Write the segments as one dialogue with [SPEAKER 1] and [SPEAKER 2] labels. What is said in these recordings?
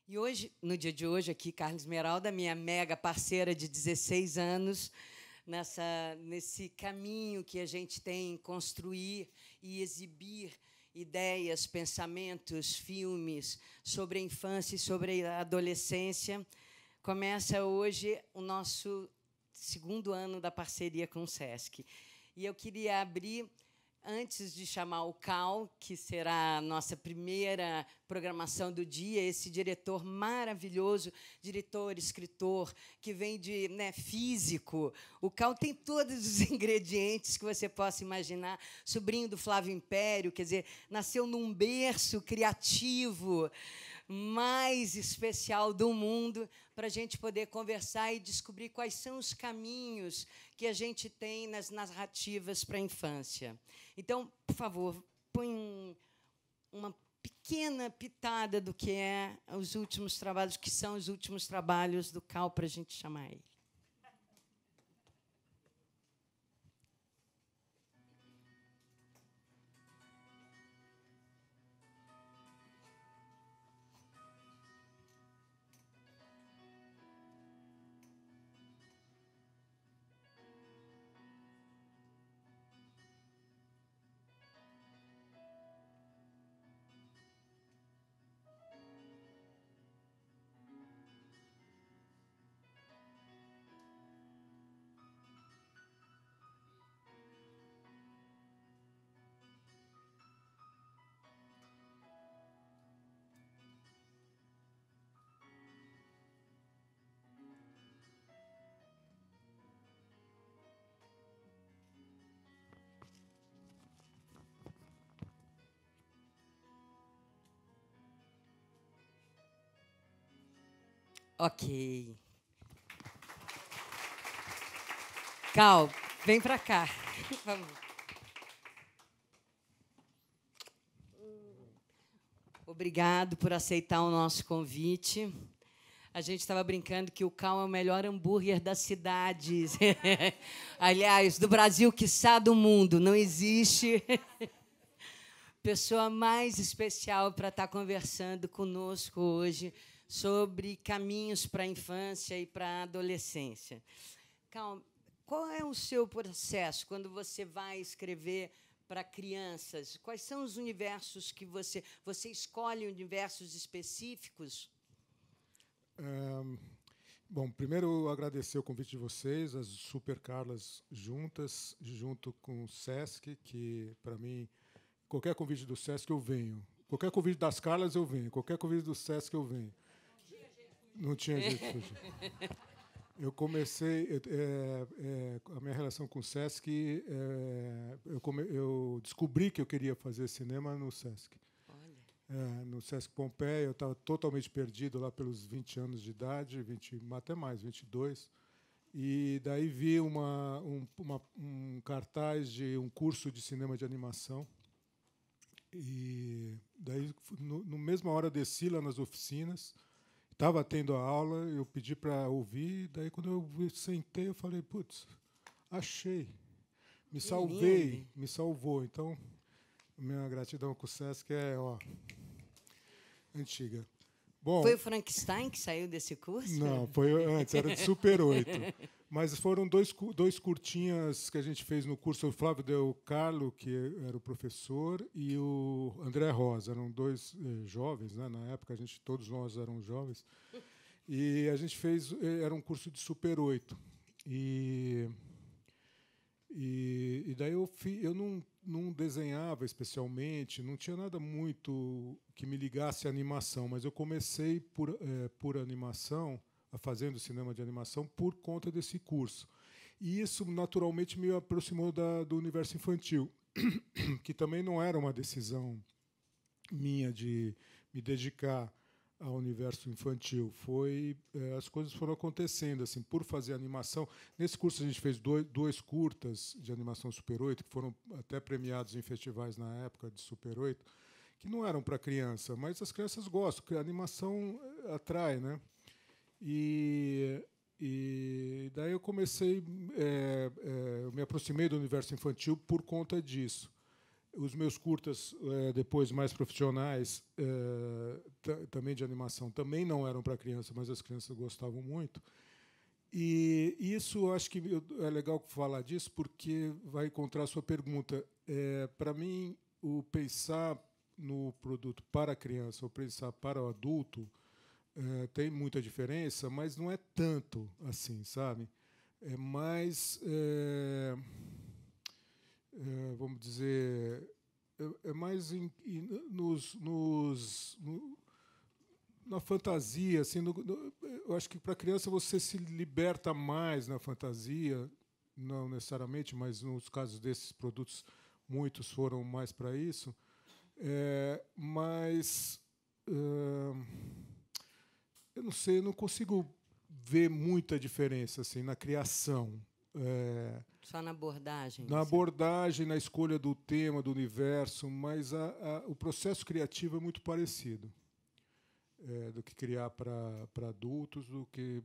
[SPEAKER 1] E hoje, no dia de hoje, aqui, Carla Esmeralda, minha mega parceira de 16 anos, nesse caminho que a gente tem em construir e exibir ideias, pensamentos, filmes sobre a infância e sobre a adolescência. Começa hoje o nosso segundo ano da parceria com o SESC. E eu queria abrir, antes de chamar o Cal, que será a nossa primeira programação do dia, esse diretor maravilhoso, diretor, escritor, que vem de físico. O Cal tem todos os ingredientes que você possa imaginar. Sobrinho do Flávio Império, quer dizer, nasceu num berço criativo mais especial do mundo, para a gente poder conversar e descobrir quais são os caminhos que a gente tem nas narrativas para a infância. Então, por favor, põe uma pequena pitada do que é os últimos trabalhos, que são os últimos trabalhos do Cal, para a gente chamar ele. Ok. Cal, vem para cá. Vamos. Obrigado por aceitar o nosso convite. A gente estava brincando que o Cal é o melhor hambúrguer da cidade. Aliás, do Brasil, quiçá do mundo. Não existe pessoa mais especial para estar conversando conosco hoje sobre caminhos para a infância e para a adolescência. Cal, qual é o seu processo quando você vai escrever para crianças? Quais são os universos que você escolhe universos específicos?
[SPEAKER 2] Bom, primeiro agradecer o convite de vocês, as Super Carlas juntas, junto com o SESC, que, para mim, qualquer convite do SESC eu venho. Qualquer convite das Carlas eu venho. Qualquer convite do SESC eu venho. Não tinha jeito de fugir. Eu comecei... a minha relação com o SESC... eu descobri que eu queria fazer cinema no SESC. No SESC Pompeia, eu estava totalmente perdido lá pelos 20 anos de idade, até mais, 22. E daí vi um cartaz de um curso de cinema de animação. E daí, no mesma hora, desci lá nas oficinas, estava tendo a aula, eu pedi para ouvir, daí, quando eu sentei, eu falei, putz, achei, me salvei, me salvou. Então, minha gratidão com o SESC é antiga. Bom,
[SPEAKER 1] foi o Frankenstein que saiu desse curso?
[SPEAKER 2] Não, foi antes, era de Super 8. Mas foram dois curtinhas que a gente fez no curso. O Flávio Del Carlo, que era o professor, e o André Rosa. Eram dois jovens, né? Na época, todos nós éramos jovens. E a gente fez... Era um curso de Super 8. E daí eu não desenhava especialmente, não tinha nada muito que me ligasse à animação, mas eu comecei por animação, fazendo cinema de animação, por conta desse curso. E isso, naturalmente, me aproximou do universo infantil, que também não era uma decisão minha de me dedicar ao universo infantil. As coisas foram acontecendo assim, por fazer animação. Nesse curso a gente fez dois curtas de animação Super 8, que foram até premiados em festivais na época de Super 8, que não eram para criança, mas as crianças gostam, porque a animação atrai, né? E daí eu comecei, eu me aproximei do universo infantil por conta disso. Os meus curtas, depois mais profissionais, também de animação, também não eram para criança, mas as crianças gostavam muito. E isso, acho que é legal falar disso, porque vai encontrar a sua pergunta. Para mim, o pensar no produto para a criança ou pensar para o adulto tem muita diferença, mas não é tanto assim, sabe? É mais, vamos dizer, é mais na fantasia, assim, eu acho que para a criança você se liberta mais na fantasia, não necessariamente, mas nos casos desses produtos muitos foram mais para isso. Mas eu não sei, eu não consigo ver muita diferença assim na criação.
[SPEAKER 1] Só na abordagem?
[SPEAKER 2] Na abordagem, na escolha do tema, do universo, mas o processo criativo é muito parecido. Do que criar para adultos, do que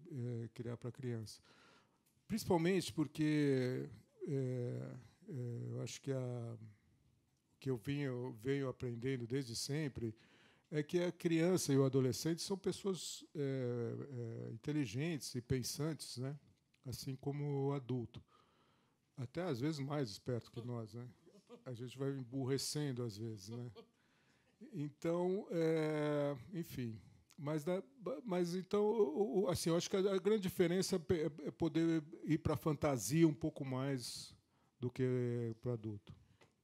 [SPEAKER 2] criar para criança. Principalmente porque eu acho que que eu venho aprendendo desde sempre é que a criança e o adolescente são pessoas inteligentes e pensantes, né? Assim como o adulto. Até às vezes mais esperto que nós, né? A gente vai emburrecendo às vezes, né? Então, enfim. Mas então, assim, eu acho que a grande diferença é poder ir para a fantasia um pouco mais do que para o adulto.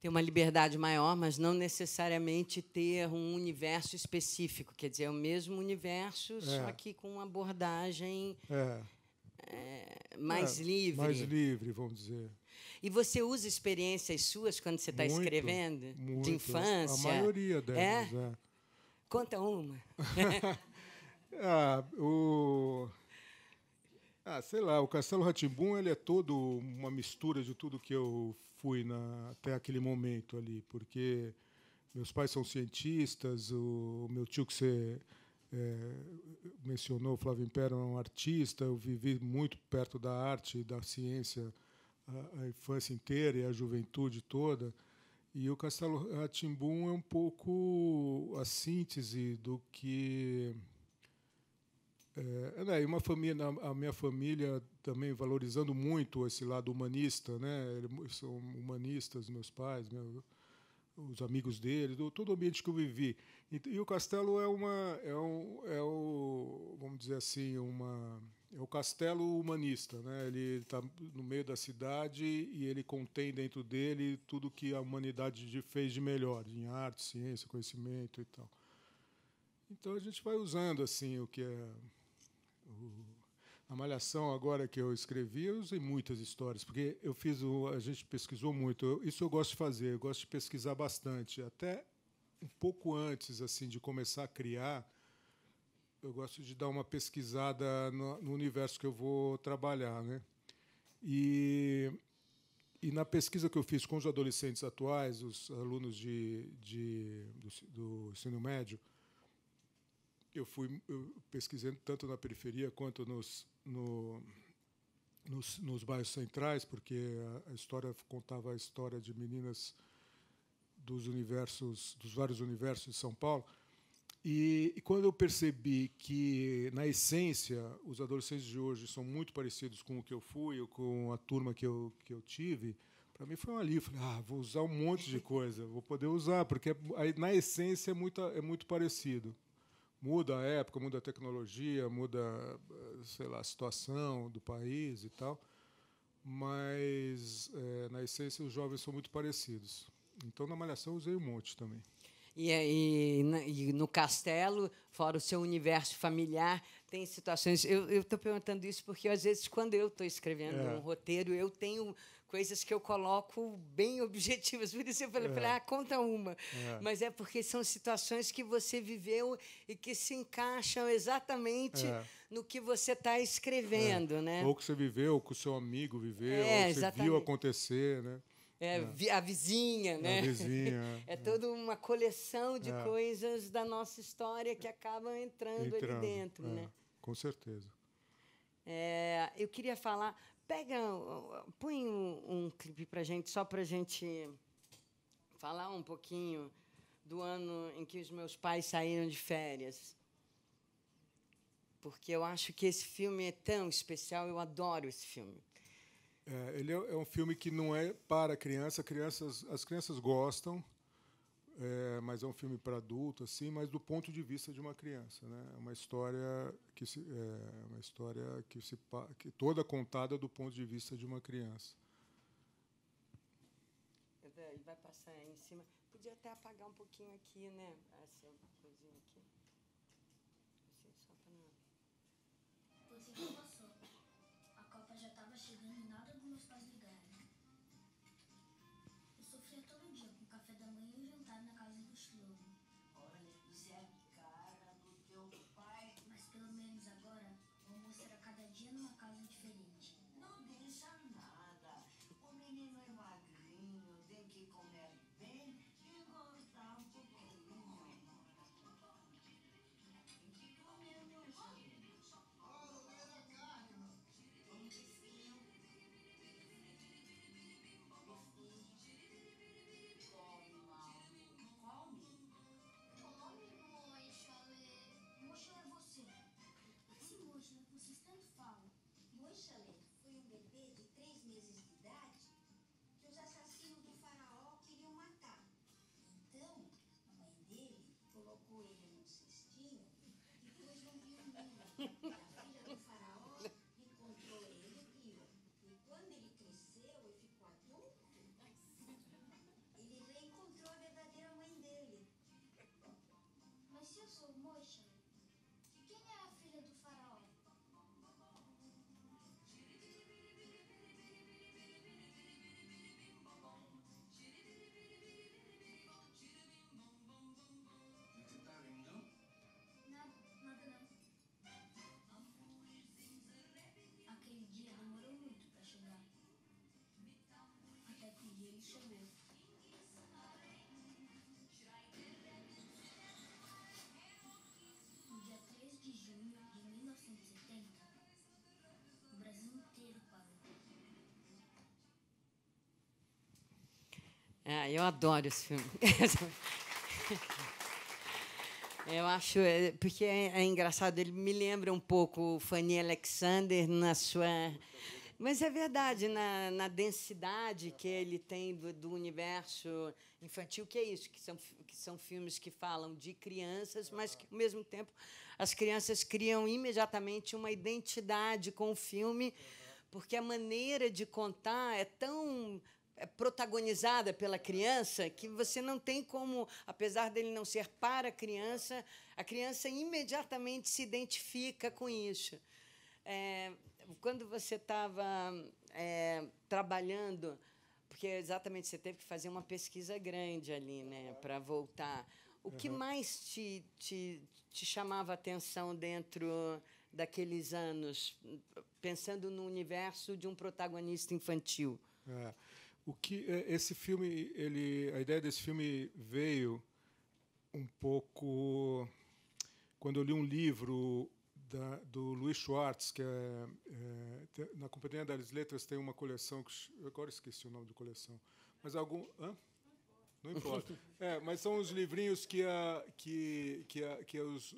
[SPEAKER 1] Ter uma liberdade maior, mas não necessariamente ter um universo específico. Quer dizer, é o mesmo universo, só que com uma abordagem mais livre.
[SPEAKER 2] Mais livre, vamos dizer.
[SPEAKER 1] E você usa experiências suas quando você está escrevendo?
[SPEAKER 2] Muito.
[SPEAKER 1] De infância?
[SPEAKER 2] A maioria delas,
[SPEAKER 1] Conta uma.
[SPEAKER 2] Sei lá, o Castelo Rá-Tim-Bum ele é todo uma mistura de tudo que eu fui até aquele momento ali, porque meus pais são cientistas, o meu tio que você mencionou, Flávio Impero, é um artista, eu vivi muito perto da arte e da ciência a infância inteira e a juventude toda. E o Castelo Rá-Tim-Bum é um pouco a síntese do que... a minha família também valorizando muito esse lado humanista, né? Eles são humanistas, meus pais, os amigos dele, todo o ambiente que eu vivi. E o castelo vamos dizer assim, é o castelo humanista, né? Ele está no meio da cidade e ele contém dentro dele tudo que a humanidade fez de melhor, em arte, ciência, conhecimento e tal. Então a gente vai usando assim o que é a Malhação. Agora que eu escrevi, eu usei muitas histórias, porque a gente pesquisou muito. Isso eu gosto de fazer, eu gosto de pesquisar bastante, até um pouco antes assim de começar a criar. Eu gosto de dar uma pesquisada no universo que eu vou trabalhar, né? E na pesquisa que eu fiz com os adolescentes atuais, os alunos do ensino médio, eu pesquisando tanto na periferia quanto nos bairros centrais, porque a história contava a história de meninas dos vários universos de São Paulo. E quando eu percebi que, na essência, os adolescentes de hoje são muito parecidos com o que eu fui, ou com a turma que eu tive, para mim foi um alívio. Falei, vou usar um monte de coisa, vou poder usar, porque na essência é muito parecido. Muda a época, muda a tecnologia, muda, sei lá, a situação do país e tal, mas, na essência, os jovens são muito parecidos. Então, na Malhação, eu usei um monte também.
[SPEAKER 1] E no castelo, fora o seu universo familiar, tem situações... Eu estou perguntando isso porque, às vezes, quando eu estou escrevendo um roteiro, eu tenho coisas que eu coloco bem objetivas. Por isso eu falei, conta uma. Mas é porque são situações que você viveu e que se encaixam exatamente no que você está escrevendo. Né?
[SPEAKER 2] Ou que você viveu, ou que o seu amigo viveu, ou que você viu acontecer, né?
[SPEAKER 1] A vizinha, né?
[SPEAKER 2] A vizinha.
[SPEAKER 1] É toda uma coleção de coisas da nossa história que acabam entrando ali dentro, né?
[SPEAKER 2] Com certeza.
[SPEAKER 1] Eu queria falar... Põe um clipe para gente, só para a gente falar um pouquinho do ano em que os meus pais saíram de férias, porque eu acho que esse filme é tão especial, eu adoro esse filme.
[SPEAKER 2] Ele é um filme que não é para criança, as crianças gostam, mas é um filme para adulto, assim, mas do ponto de vista de uma criança, né? É uma história que toda contada do ponto de vista de uma criança.
[SPEAKER 1] Ele vai passar aí em cima. Podia até apagar um pouquinho aqui, né? Essa coisinha aqui. Assim, só para não.
[SPEAKER 3] Você já passou. A Copa já estava chegando e nada dos meus pais ligarem. Eu sofria todo dia com o café da manhã e o jantar na casa do Shlomo.
[SPEAKER 4] Olha, isso é a cara do teu pai.
[SPEAKER 3] Mas pelo menos agora, o almoço era cada dia numa casa diferente.
[SPEAKER 4] Não deixa nada. O menino é magrinho, tem que comer bem e gostar um pouquinho. Tem que comer, meu filho.
[SPEAKER 3] Mochila é você. Esse Mochila que vocês tanto falam.
[SPEAKER 5] Moisés foi um bebê de 3 meses de idade que os assassinos do faraó queriam matar. Então, a mãe dele colocou ele num cestinho e depois não viu nele. A filha do faraó encontrou ele e viu. E quando ele cresceu e ficou adulto, ele reencontrou a verdadeira mãe dele.
[SPEAKER 3] Mas se eu sou o Mochila, quem é a filha do faraó?
[SPEAKER 4] Você tá rindo?
[SPEAKER 3] Nada não. Aquele dia demorou muito para chegar. Até que um dia ele chegou. No dia 3 de junho de 1970, o Brasil inteiro parou.
[SPEAKER 1] Eu adoro esse filme. Eu acho, porque é engraçado, ele me lembra um pouco Fanny Alexander na sua... Mas é verdade, na densidade que ele tem do universo infantil, que é isso, que são filmes que falam de crianças, mas que, ao mesmo tempo, as crianças criam imediatamente uma identidade com o filme, porque a maneira de contar é tão protagonizada pela criança que você não tem como, apesar dele não ser para a criança imediatamente se identifica com isso. Quando você estava trabalhando, porque exatamente você teve que fazer uma pesquisa grande ali, né, para voltar. O que mais te chamava a atenção dentro daqueles anos, pensando no universo de um protagonista infantil?
[SPEAKER 2] Esse filme, a ideia desse filme veio um pouco quando eu li um livro do Luiz Schwartz, que na Companhia das Letras tem uma coleção que eu agora esqueci o nome da coleção, mas não importa. Mas são os livrinhos que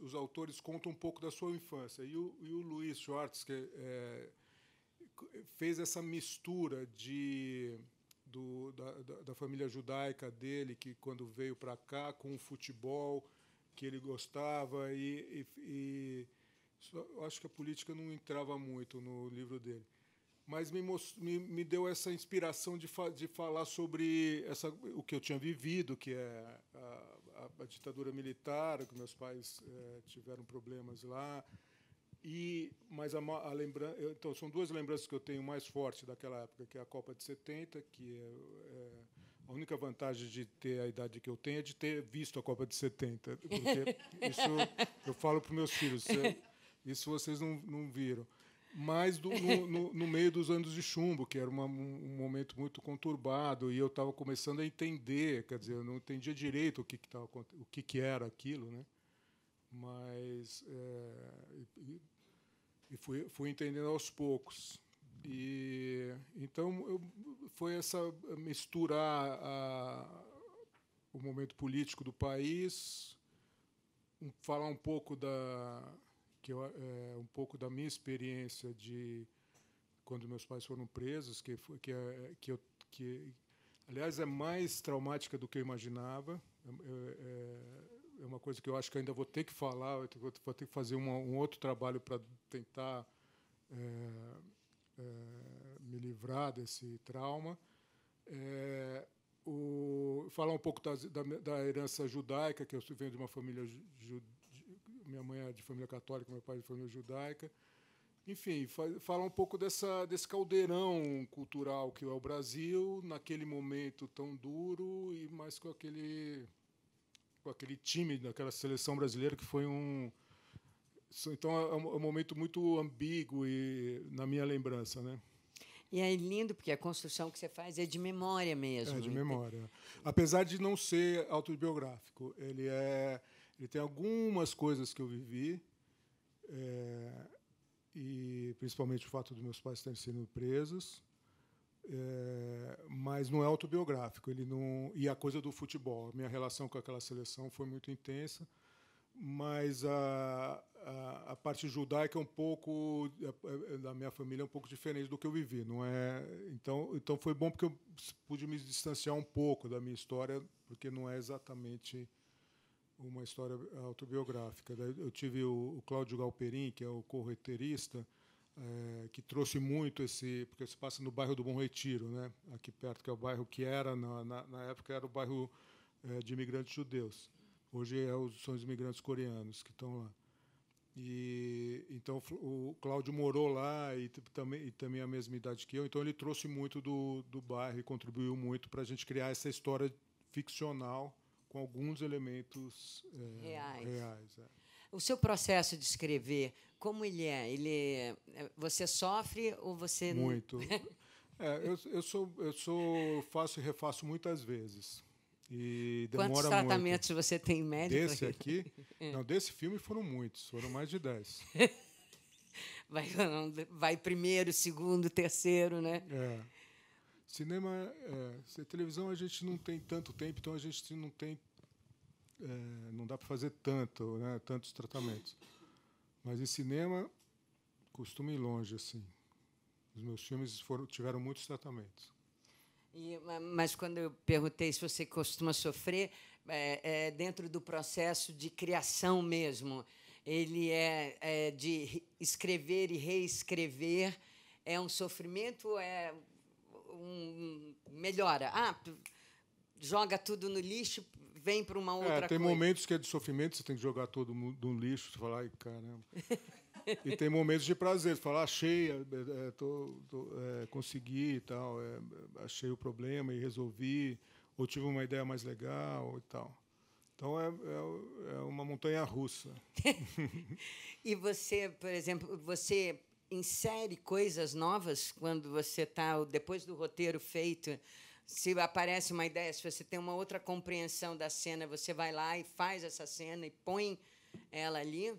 [SPEAKER 2] os autores contam um pouco da sua infância. E o Luiz Schwartz fez essa mistura da família judaica dele, que quando veio para cá, com o futebol que ele gostava, eu acho que a política não entrava muito no livro dele. Mas me deu essa inspiração de falar sobre o que eu tinha vivido, que é a ditadura militar, que meus pais tiveram problemas lá. Mas então, são duas lembranças que eu tenho mais fortes daquela época, que é a Copa de 70, que a única vantagem de ter a idade que eu tenho é de ter visto a Copa de 70, porque isso eu falo para os meus filhos, isso vocês não viram. Mas no meio dos anos de chumbo, que era um momento muito conturbado, e eu estava começando a entender, quer dizer, eu não entendia direito o que era aquilo, né? Mas fui entendendo aos poucos. Então foi essa misturar o momento político do país, falar um pouco um pouco da minha experiência de quando meus pais foram presos, aliás, é mais traumática do que eu imaginava. É uma coisa que eu acho que ainda vou ter que falar, vou ter que fazer um outro trabalho para tentar me livrar desse trauma. Falar um pouco da herança judaica, que eu venho de uma família minha mãe é de família católica, meu pai é de família judaica. Enfim, falar um pouco desse caldeirão cultural que é o Brasil, naquele momento tão duro, e mais com aquele time daquela seleção brasileira que foi Então, é um momento muito ambíguo na minha lembrança, né?
[SPEAKER 1] E é lindo, porque a construção que você faz é de memória mesmo.
[SPEAKER 2] É, de memória. Apesar de não ser autobiográfico, ele tem algumas coisas que eu vivi, e principalmente o fato dos meus pais terem sido presos, mas não é autobiográfico. E a coisa do futebol, a minha relação com aquela seleção foi muito intensa, mas a parte judaica é um pouco da minha família é um pouco diferente do que eu vivi, não é? Então foi bom porque eu pude me distanciar um pouco da minha história, porque não é exatamente uma história autobiográfica. Eu tive o Cláudio Galperin, que é o correteirista, que trouxe muito porque se passa no bairro do Bom Retiro, né? Aqui perto, que é o bairro que era na época era o bairro de imigrantes judeus. Hoje são os imigrantes coreanos que estão lá. E então o Cláudio morou lá e também a mesma idade que eu. Então ele trouxe muito do bairro e contribuiu muito para a gente criar essa história ficcional com alguns elementos reais.
[SPEAKER 1] O seu processo de escrever, como ele é? Você sofre ou você
[SPEAKER 2] muito? Eu faço e refaço muitas vezes. E demora
[SPEAKER 1] Quantos tratamentos
[SPEAKER 2] muito.
[SPEAKER 1] Você tem médico?
[SPEAKER 2] Desse aqui? Não, desse filme foram muitos, foram mais de 10.
[SPEAKER 1] Vai primeiro, segundo, terceiro, né?
[SPEAKER 2] Cinema, televisão a gente não tem tanto tempo, então a gente não tem, não dá para fazer tantos tratamentos. Mas em cinema costuma ir longe, assim. Os meus filmes tiveram muitos tratamentos.
[SPEAKER 1] Mas quando eu perguntei se você costuma sofrer, dentro do processo de criação mesmo, ele é de escrever e reescrever, é um sofrimento ou é melhora? Joga tudo no lixo, vem para uma outra coisa.
[SPEAKER 2] Tem momentos que é de sofrimento, você tem que jogar tudo no lixo, você fala, ai, caramba. E tem momentos de prazer, você fala, achei, consegui e tal, achei o problema e resolvi, ou tive uma ideia mais legal e tal. Então, é uma montanha-russa.
[SPEAKER 1] E você, por exemplo, você insere coisas novas quando você está, depois do roteiro feito, se aparece uma ideia, se você tem uma outra compreensão da cena, você vai lá e faz essa cena e põe ela ali?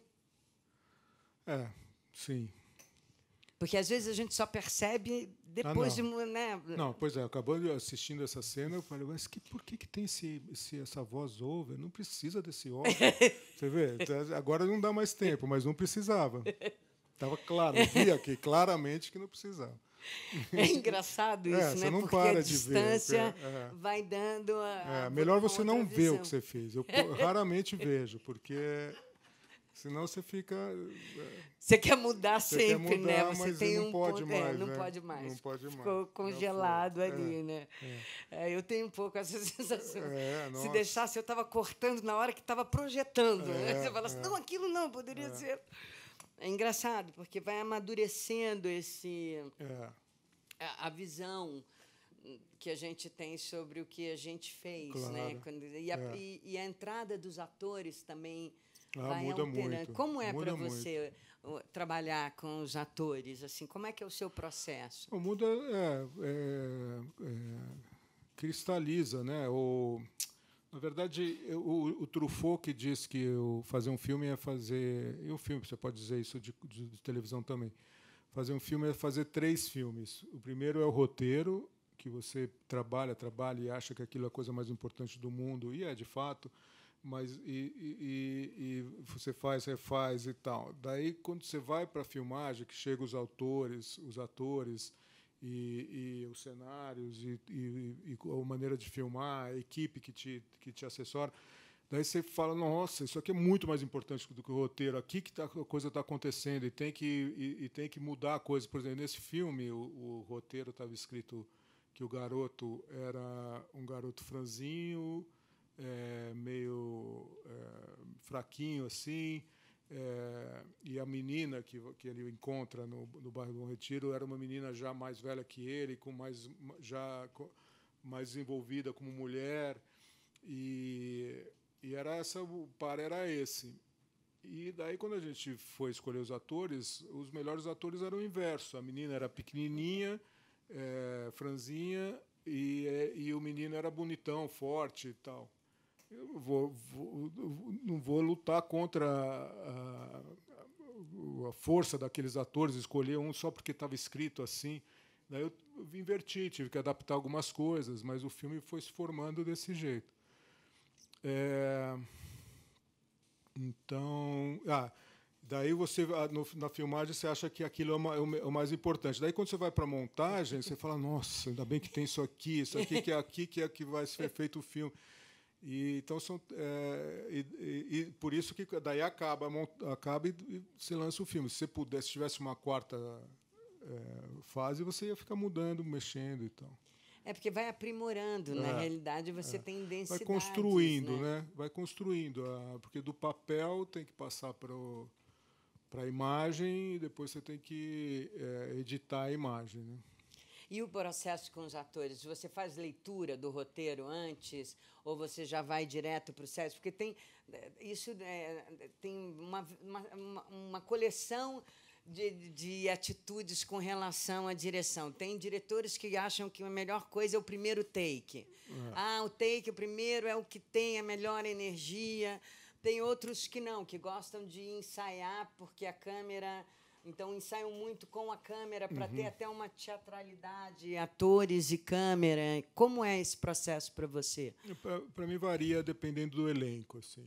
[SPEAKER 2] Sim.
[SPEAKER 1] Porque, às vezes, a gente só percebe depois de... Né?
[SPEAKER 2] Não, pois é, acabando assistindo essa cena, eu falei, mas por que tem essa voz over? Não precisa desse over. Você vê? Agora não dá mais tempo, mas não precisava. Estava claro, eu vi aqui claramente que não precisava.
[SPEAKER 1] É engraçado isso, né?
[SPEAKER 2] Você não
[SPEAKER 1] porque
[SPEAKER 2] para
[SPEAKER 1] a
[SPEAKER 2] de
[SPEAKER 1] distância
[SPEAKER 2] ver,
[SPEAKER 1] vai dando
[SPEAKER 2] melhor você não ver
[SPEAKER 1] visão.
[SPEAKER 2] o que você fez. Eu raramente vejo, porque senão você fica...
[SPEAKER 1] Você quer mudar
[SPEAKER 2] você
[SPEAKER 1] sempre,
[SPEAKER 2] quer mudar,
[SPEAKER 1] né? Você
[SPEAKER 2] mas
[SPEAKER 1] tem
[SPEAKER 2] não pode
[SPEAKER 1] ponto,
[SPEAKER 2] mais.
[SPEAKER 1] não pode mais.
[SPEAKER 2] Não pode mais.
[SPEAKER 1] Ficou congelado ali, né?
[SPEAKER 2] É.
[SPEAKER 1] Eu tenho um pouco essa sensação. Se
[SPEAKER 2] nossa.
[SPEAKER 1] deixasse, eu estava cortando na hora que estava projetando. Né? Você fala assim, não, aquilo não, poderia ser... É engraçado, porque vai amadurecendo a visão que a gente tem sobre o que a gente fez.
[SPEAKER 2] Claro.
[SPEAKER 1] Né? E a entrada dos atores também vai
[SPEAKER 2] muda
[SPEAKER 1] alterando.
[SPEAKER 2] muito.
[SPEAKER 1] Como é para você trabalhar com os atores? Assim, como é que é o seu processo?
[SPEAKER 2] Muda, cristaliza, né? Na verdade, o Truffaut que diz que fazer um filme é fazer... E um filme, você pode dizer isso de televisão também. Fazer um filme é fazer 3 filmes. O primeiro é o roteiro, que que você trabalha e acha que aquilo é a coisa mais importante do mundo, e é de fato, mas e você faz, refaz e tal. Daí, quando você vai para a filmagem, que chegam os autores, os atores e os cenários e a maneira de filmar, a equipe que te assessora, daí você fala, nossa, isso aqui é muito mais importante do que o roteiro. Aqui que a coisa está acontecendo e tem que mudar a coisa. Por exemplo, nesse filme, o roteiro estava escrito que o garoto era um garoto franzinho, meio fraquinho assim, e a menina que ele encontra no bairro do Bom Retiro era uma menina já mais velha que ele, mais envolvida como mulher, e era essa, o par era esse. E daí, quando a gente foi escolher os atores, os melhores atores eram o inverso. A menina era pequenininha, franzinha, e o menino era bonitão, forte e tal. Eu não vou lutar contra a força daqueles atores, escolher um só porque estava escrito assim. Daí eu inverti, tive que adaptar algumas coisas, mas o filme foi se formando desse jeito. Então, daí você na filmagem você acha que aquilo é o mais importante. Daí quando você vai para a montagem, você fala, nossa, ainda bem que tem isso aqui que é que vai ser feito o filme. E então e por isso que daí acaba e se lança o filme. Se você tivesse uma quarta fase, você ia ficar mudando, mexendo e tal.
[SPEAKER 1] Porque vai aprimorando, na realidade você tem densidades.
[SPEAKER 2] Vai construindo, né? Vai construindo, porque do papel tem que passar para a imagem e depois você tem que editar a imagem, né?
[SPEAKER 1] E o processo com os atores? Você faz leitura do roteiro antes ou você já vai direto para o set? Porque tem uma coleção de atitudes com relação à direção. Tem diretores que acham que a melhor coisa é o primeiro take. O primeiro é o que tem a melhor energia. Tem outros que não, que gostam de ensaiar porque a câmera... Então, ensaiam muito com a câmera para ter até uma teatralidade, atores e câmera. Como é esse processo para você?
[SPEAKER 2] Para mim, varia dependendo do elenco. Assim.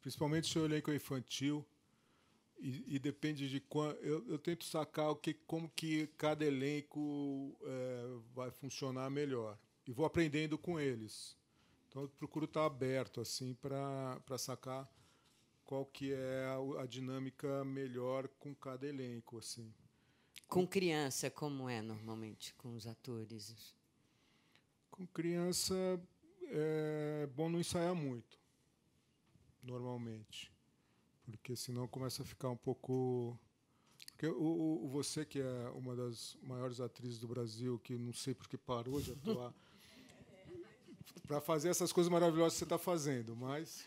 [SPEAKER 2] Principalmente se o elenco é infantil. E depende de quando... Eu tento sacar como que cada elenco vai funcionar melhor. E vou aprendendo com eles. Então, eu procuro estar aberto assim, para sacar qual que é a dinâmica melhor com cada elenco, assim.
[SPEAKER 1] Com criança, como é normalmente com os atores?
[SPEAKER 2] Com criança é bom não ensaiar muito, normalmente, porque senão começa a ficar um pouco... Porque você, que é uma das maiores atrizes do Brasil, que não sei por que parou de atuar, para fazer essas coisas maravilhosas que você está fazendo, mas...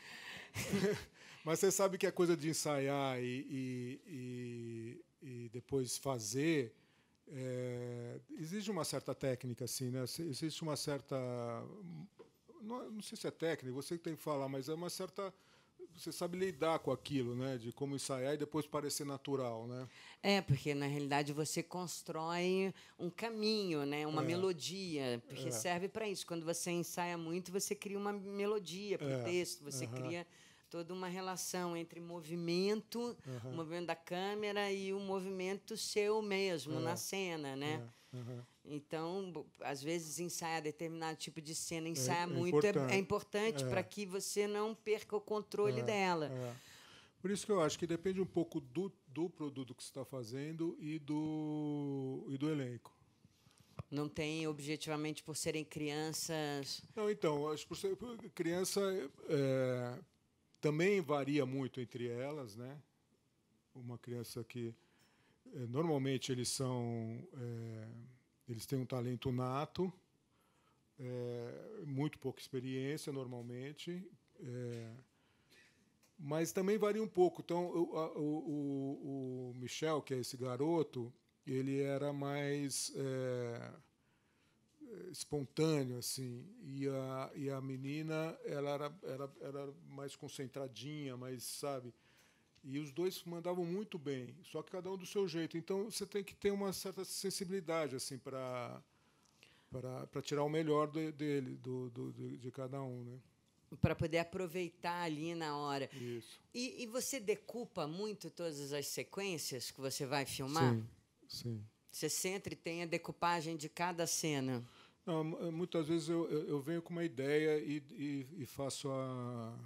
[SPEAKER 2] Mas você sabe que a coisa de ensaiar e depois fazer exige uma certa técnica, assim, né? Existe uma certa... Não sei se é técnica, você que tem que falar, mas é uma certa... Você sabe lidar com aquilo, né? De como ensaiar e depois parecer natural, né?
[SPEAKER 1] Porque, na realidade, você constrói um caminho, né? Uma melodia, porque serve para isso. Quando você ensaia muito, você cria uma melodia para o texto, você cria... toda uma relação entre movimento, o movimento da câmera e o movimento seu mesmo na cena, né? Então, às vezes, ensaiar determinado tipo de cena, ensaiar muito é importante para que você não perca o controle dela.
[SPEAKER 2] Por isso que eu acho que depende um pouco do produto que você está fazendo e do elenco.
[SPEAKER 1] Não tem, objetivamente, por serem crianças...
[SPEAKER 2] Não, então, acho que por ser criança... também varia muito entre elas, né? Uma criança que normalmente eles têm um talento nato, muito pouca experiência normalmente, mas também varia um pouco. Então o Michel, que é esse garoto, ele era mais espontâneo, assim, e a menina ela era mais concentradinha, mais, sabe, e os dois mandavam muito bem, só que cada um do seu jeito. Então você tem que ter uma certa sensibilidade assim para para tirar o melhor dele, de cada um, né?
[SPEAKER 1] Para poder aproveitar ali na hora.
[SPEAKER 2] Isso.
[SPEAKER 1] E você decupa muito todas as sequências que você vai filmar?
[SPEAKER 2] Sim, sim.
[SPEAKER 1] Você sempre tem a decupagem de cada cena?
[SPEAKER 2] Não, muitas vezes eu venho com uma ideia e faço a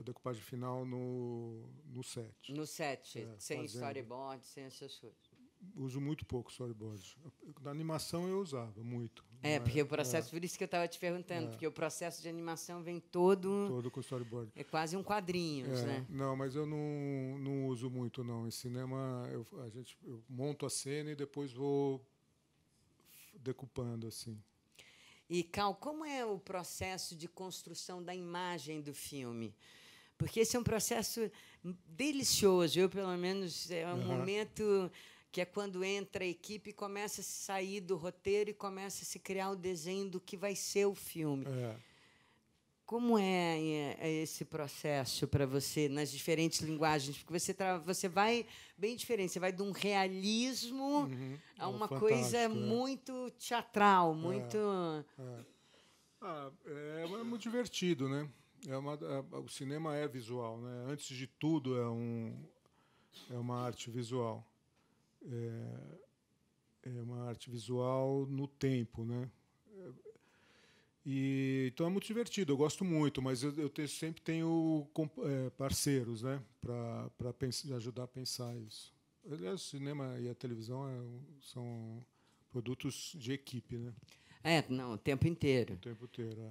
[SPEAKER 2] decupagem final no set.
[SPEAKER 1] No set, sem
[SPEAKER 2] fazendo.
[SPEAKER 1] storyboard, sem essas coisas.
[SPEAKER 2] Uso muito pouco storyboard. Na animação eu usava muito.
[SPEAKER 1] Porque o processo, por isso que eu estava te perguntando, porque o processo de animação vem todo
[SPEAKER 2] com storyboard.
[SPEAKER 1] é quase um quadrinho, né?
[SPEAKER 2] Não, mas eu não uso muito, não. Em cinema, eu monto a cena e depois vou decupando, assim.
[SPEAKER 1] E, Cal, como é o processo de construção da imagem do filme? Porque esse é um processo delicioso. Eu, pelo menos, é um momento que é quando entra a equipe e começa a sair do roteiro e começa a se criar o desenho do que vai ser o filme. Como é esse processo para você, nas diferentes linguagens? Porque você vai bem diferente. Você vai de um realismo a uma coisa muito teatral, muito...
[SPEAKER 2] É muito divertido, né? O cinema é visual, né? Antes de tudo, é uma arte visual. É uma arte visual no tempo, né? Então é muito divertido, eu gosto muito, mas eu sempre tenho parceiros, né, para ajudar a pensar isso. Aliás, o cinema e a televisão são produtos de equipe, né?
[SPEAKER 1] Não, o tempo inteiro.
[SPEAKER 2] O tempo inteiro.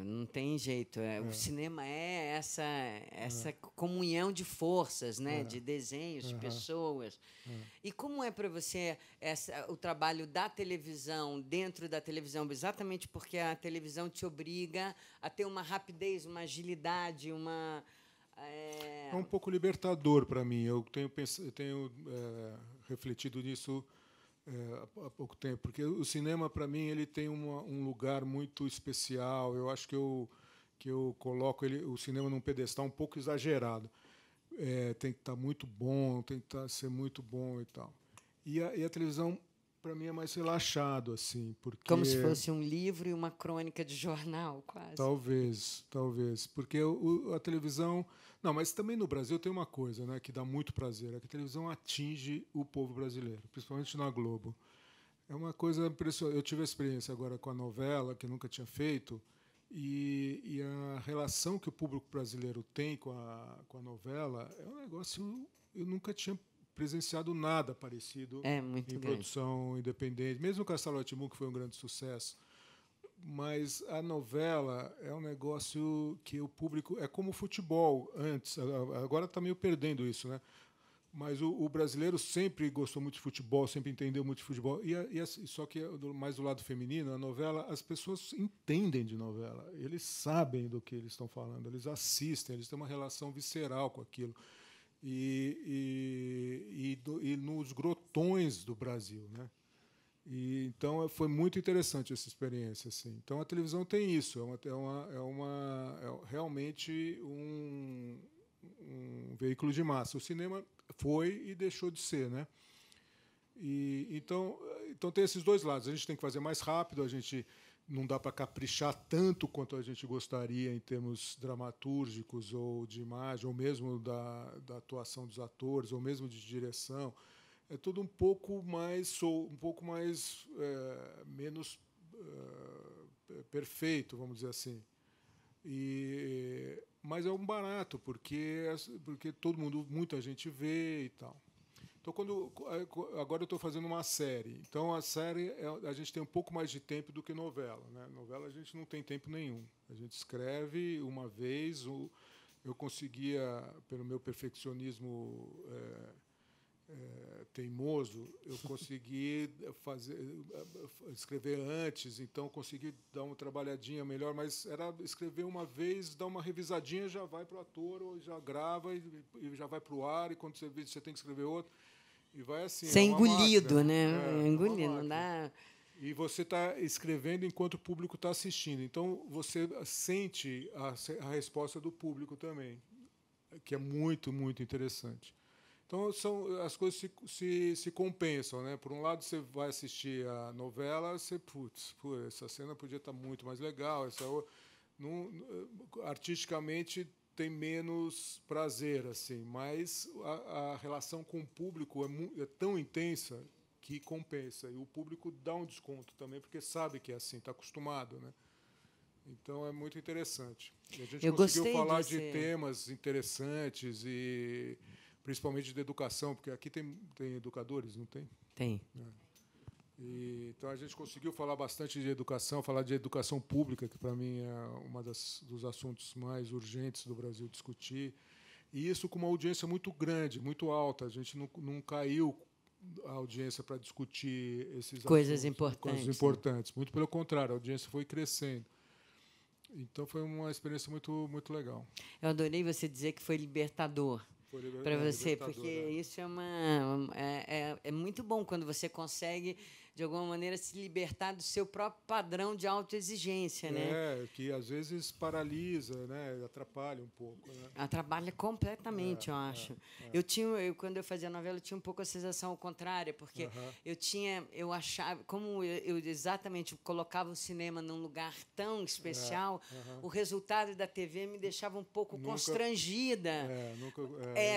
[SPEAKER 1] Não tem jeito. O cinema é essa comunhão de forças, né? De desenhos, de pessoas. E como é para você o trabalho da televisão, dentro da televisão, exatamente porque a televisão te obriga a ter uma rapidez, uma agilidade,
[SPEAKER 2] É um pouco libertador para mim. Eu tenho refletido nisso há pouco tempo, porque o cinema, para mim, ele tem um lugar muito especial. Eu acho que eu coloco o cinema num pedestal um pouco exagerado. Tem que estar muito bom, tem que ser muito bom e tal. E a televisão, para mim, é mais relaxado, assim, porque
[SPEAKER 1] como se fosse um livro e uma crônica de jornal, quase.
[SPEAKER 2] Talvez, porque a televisão... Não, mas também no Brasil tem uma coisa, né, que dá muito prazer, é que a televisão atinge o povo brasileiro, principalmente na Globo. É uma coisa impressionante. Eu tive a experiência agora com a novela, que eu nunca tinha feito, e a relação que o público brasileiro tem com a novela é um negócio... Eu nunca tinha presenciado nada parecido
[SPEAKER 1] muito
[SPEAKER 2] em
[SPEAKER 1] grande.
[SPEAKER 2] Produção independente. Mesmo o Castelo Rá-Tim-Bum, que foi um grande sucesso, mas a novela é um negócio que o público... É como o futebol antes. Agora está meio perdendo isso, né? Mas o brasileiro sempre gostou muito de futebol, sempre entendeu muito de futebol. Só que, mais do lado feminino, a novela, as pessoas entendem de novela. Eles sabem do que eles estão falando, eles assistem, eles têm uma relação visceral com aquilo. E nos grotões do Brasil, né? Então foi muito interessante essa experiência, assim. Então a televisão tem isso, é realmente um veículo de massa. O cinema foi e deixou de ser, né? Então tem esses dois lados. A gente tem que fazer mais rápido, a gente não dá para caprichar tanto quanto a gente gostaria em termos dramatúrgicos ou de imagem, ou mesmo da atuação dos atores, ou mesmo de direção. É tudo um pouco mais menos perfeito, vamos dizer assim. Mas é um barato, porque muita gente vê e tal. Então, agora eu estou fazendo uma série. Então, a série, a gente tem um pouco mais de tempo do que novela, né? Novela a gente não tem tempo nenhum. A gente escreve uma vez. Eu conseguia, pelo meu perfeccionismo teimoso, eu consegui escrever antes, então consegui dar uma trabalhadinha melhor, mas era escrever uma vez, dar uma revisadinha, já vai para o ator, ou já grava e já vai para o ar, e quando você vê, você tem que escrever outro, e vai assim.
[SPEAKER 1] Ser engolido,
[SPEAKER 2] máquina,
[SPEAKER 1] né? Engolido, não dá...
[SPEAKER 2] E você está escrevendo enquanto o público está assistindo, então você sente a resposta do público também, que é muito, muito interessante. Então, as coisas se compensam, né? Por um lado, você vai assistir a novela, você, essa cena podia estar muito mais legal, artisticamente tem menos prazer, assim, mas a relação com o público é tão intensa que compensa. E o público dá um desconto também, porque sabe que é assim, está acostumado, né? Então, é muito interessante. E a gente conseguiu falar de temas interessantes e principalmente de educação, porque aqui tem educadores, não tem?
[SPEAKER 1] Tem.
[SPEAKER 2] Então, a gente conseguiu falar bastante de educação, falar de educação pública, que, para mim, é dos assuntos mais urgentes do Brasil discutir. E isso com uma audiência muito grande, muito alta. A gente não caiu a audiência para discutir esses
[SPEAKER 1] coisas
[SPEAKER 2] assuntos, coisas importantes. Muito pelo contrário, a audiência foi crescendo. Então, foi uma experiência muito, muito legal.
[SPEAKER 1] Eu adorei você dizer que foi libertador. Para você, porque isso é muito bom quando você consegue, de alguma maneira, se libertar do seu próprio padrão de autoexigência, né?
[SPEAKER 2] Que às vezes paralisa, né? Atrapalha um pouco. Né?
[SPEAKER 1] Atrapalha completamente, eu acho. Quando eu fazia novela, eu tinha um pouco a sensação contrária, porque eu achava, como eu exatamente colocava o cinema num lugar tão especial, o resultado da TV me deixava um pouco constrangida.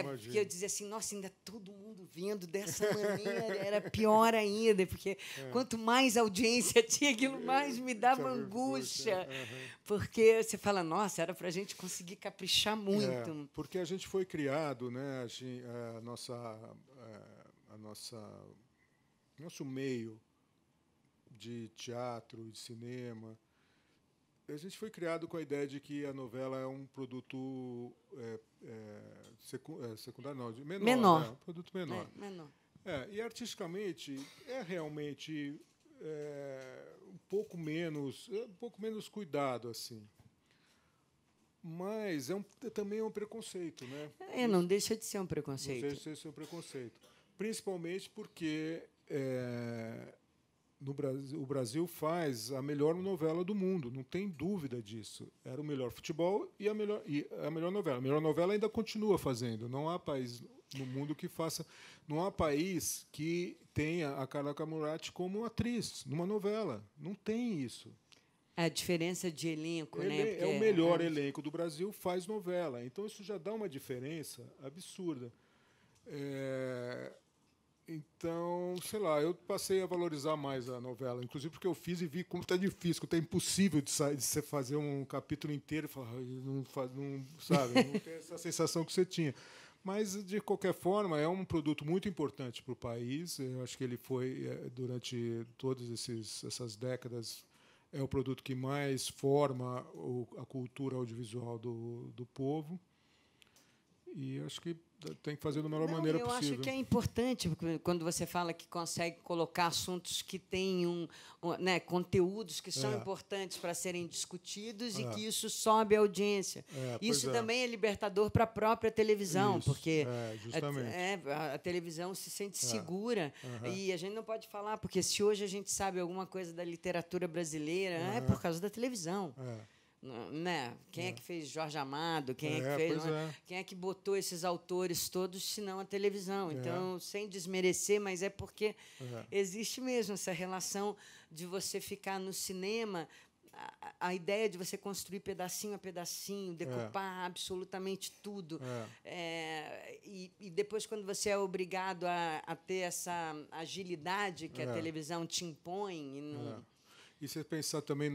[SPEAKER 1] Porque eu dizia assim, nossa, ainda todo mundo vendo dessa maneira, era pior ainda, porque quanto mais audiência tinha, aquilo mais me dava angústia. Porque você fala, nossa, era para a gente conseguir caprichar muito.
[SPEAKER 2] Porque a gente foi criado, né, nosso meio de teatro, de cinema, a gente foi criado com a ideia de que a novela é um produto secundário, não, menor. Né? Um produto menor.
[SPEAKER 1] Menor.
[SPEAKER 2] E artisticamente é realmente um pouco menos cuidado, assim. Mas também é um preconceito, né?
[SPEAKER 1] Não deixa de ser um preconceito.
[SPEAKER 2] Não deixa de ser um preconceito. Principalmente porque o Brasil faz a melhor novela do mundo, não tem dúvida disso. Era o melhor futebol e a melhor novela. A melhor novela ainda continua fazendo. Não há país no mundo que faça. Não há país que tenha a Carla Camurati como atriz numa novela. Não tem isso.
[SPEAKER 1] A diferença de elenco, né?
[SPEAKER 2] Porque o melhor elenco do Brasil faz novela. Então, isso já dá uma diferença absurda. Então, sei lá, eu passei a valorizar mais a novela, inclusive porque eu fiz e vi como está difícil, como está impossível de você fazer um capítulo inteiro e falar, não tem essa sensação que você tinha. Mas, de qualquer forma, é um produto muito importante para o país. Eu acho que ele foi, durante todas essas décadas, é o produto que mais forma a cultura audiovisual do povo. E acho que tem que fazer da melhor maneira possível.
[SPEAKER 1] Eu acho que é importante, quando você fala que consegue colocar assuntos que têm conteúdos que são importantes para serem discutidos e que isso sobe a audiência. Isso também é libertador para a própria televisão, porque a televisão se sente segura. E a gente não pode falar, porque se hoje a gente sabe alguma coisa da literatura brasileira, é por causa da televisão. Né? Quem é que fez Jorge Amado? Quem é que botou esses autores todos, senão a televisão? Então, sem desmerecer, mas é porque existe mesmo essa relação de você ficar no cinema, a ideia de você construir pedacinho a pedacinho, decupar absolutamente tudo. E depois, quando você é obrigado a ter essa agilidade que a televisão te impõe...
[SPEAKER 2] E se pensar também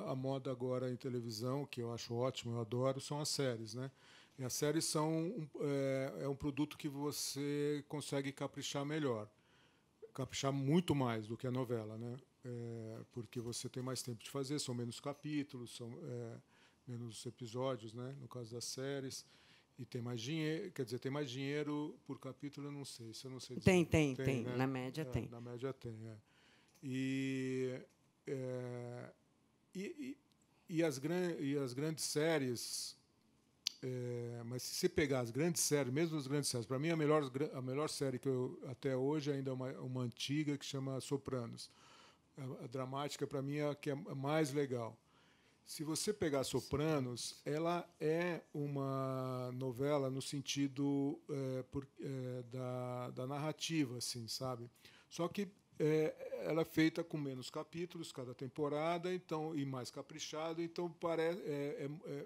[SPEAKER 2] a moda agora em televisão, que eu acho ótimo, eu adoro, são as séries, né? E as séries são um produto que você consegue caprichar melhor, caprichar muito mais do que a novela, né? Porque você tem mais tempo de fazer, são menos capítulos, são menos episódios, né? No caso das séries. E tem mais dinheiro, quer dizer, tem mais dinheiro por capítulo, eu não sei, isso eu não sei dizer.
[SPEAKER 1] Tem.
[SPEAKER 2] Né?
[SPEAKER 1] Na média tem.
[SPEAKER 2] Na média tem, E as grandes séries, mas se você pegar as grandes séries, mesmo as grandes séries, para mim a melhor série que até hoje ainda é uma antiga que chama Sopranos. A dramática para mim é a que é mais legal. Se você pegar Sopranos, ela é uma novela no sentido da narrativa, assim, sabe? Só que ela é feita com menos capítulos cada temporada, então, e mais caprichado, então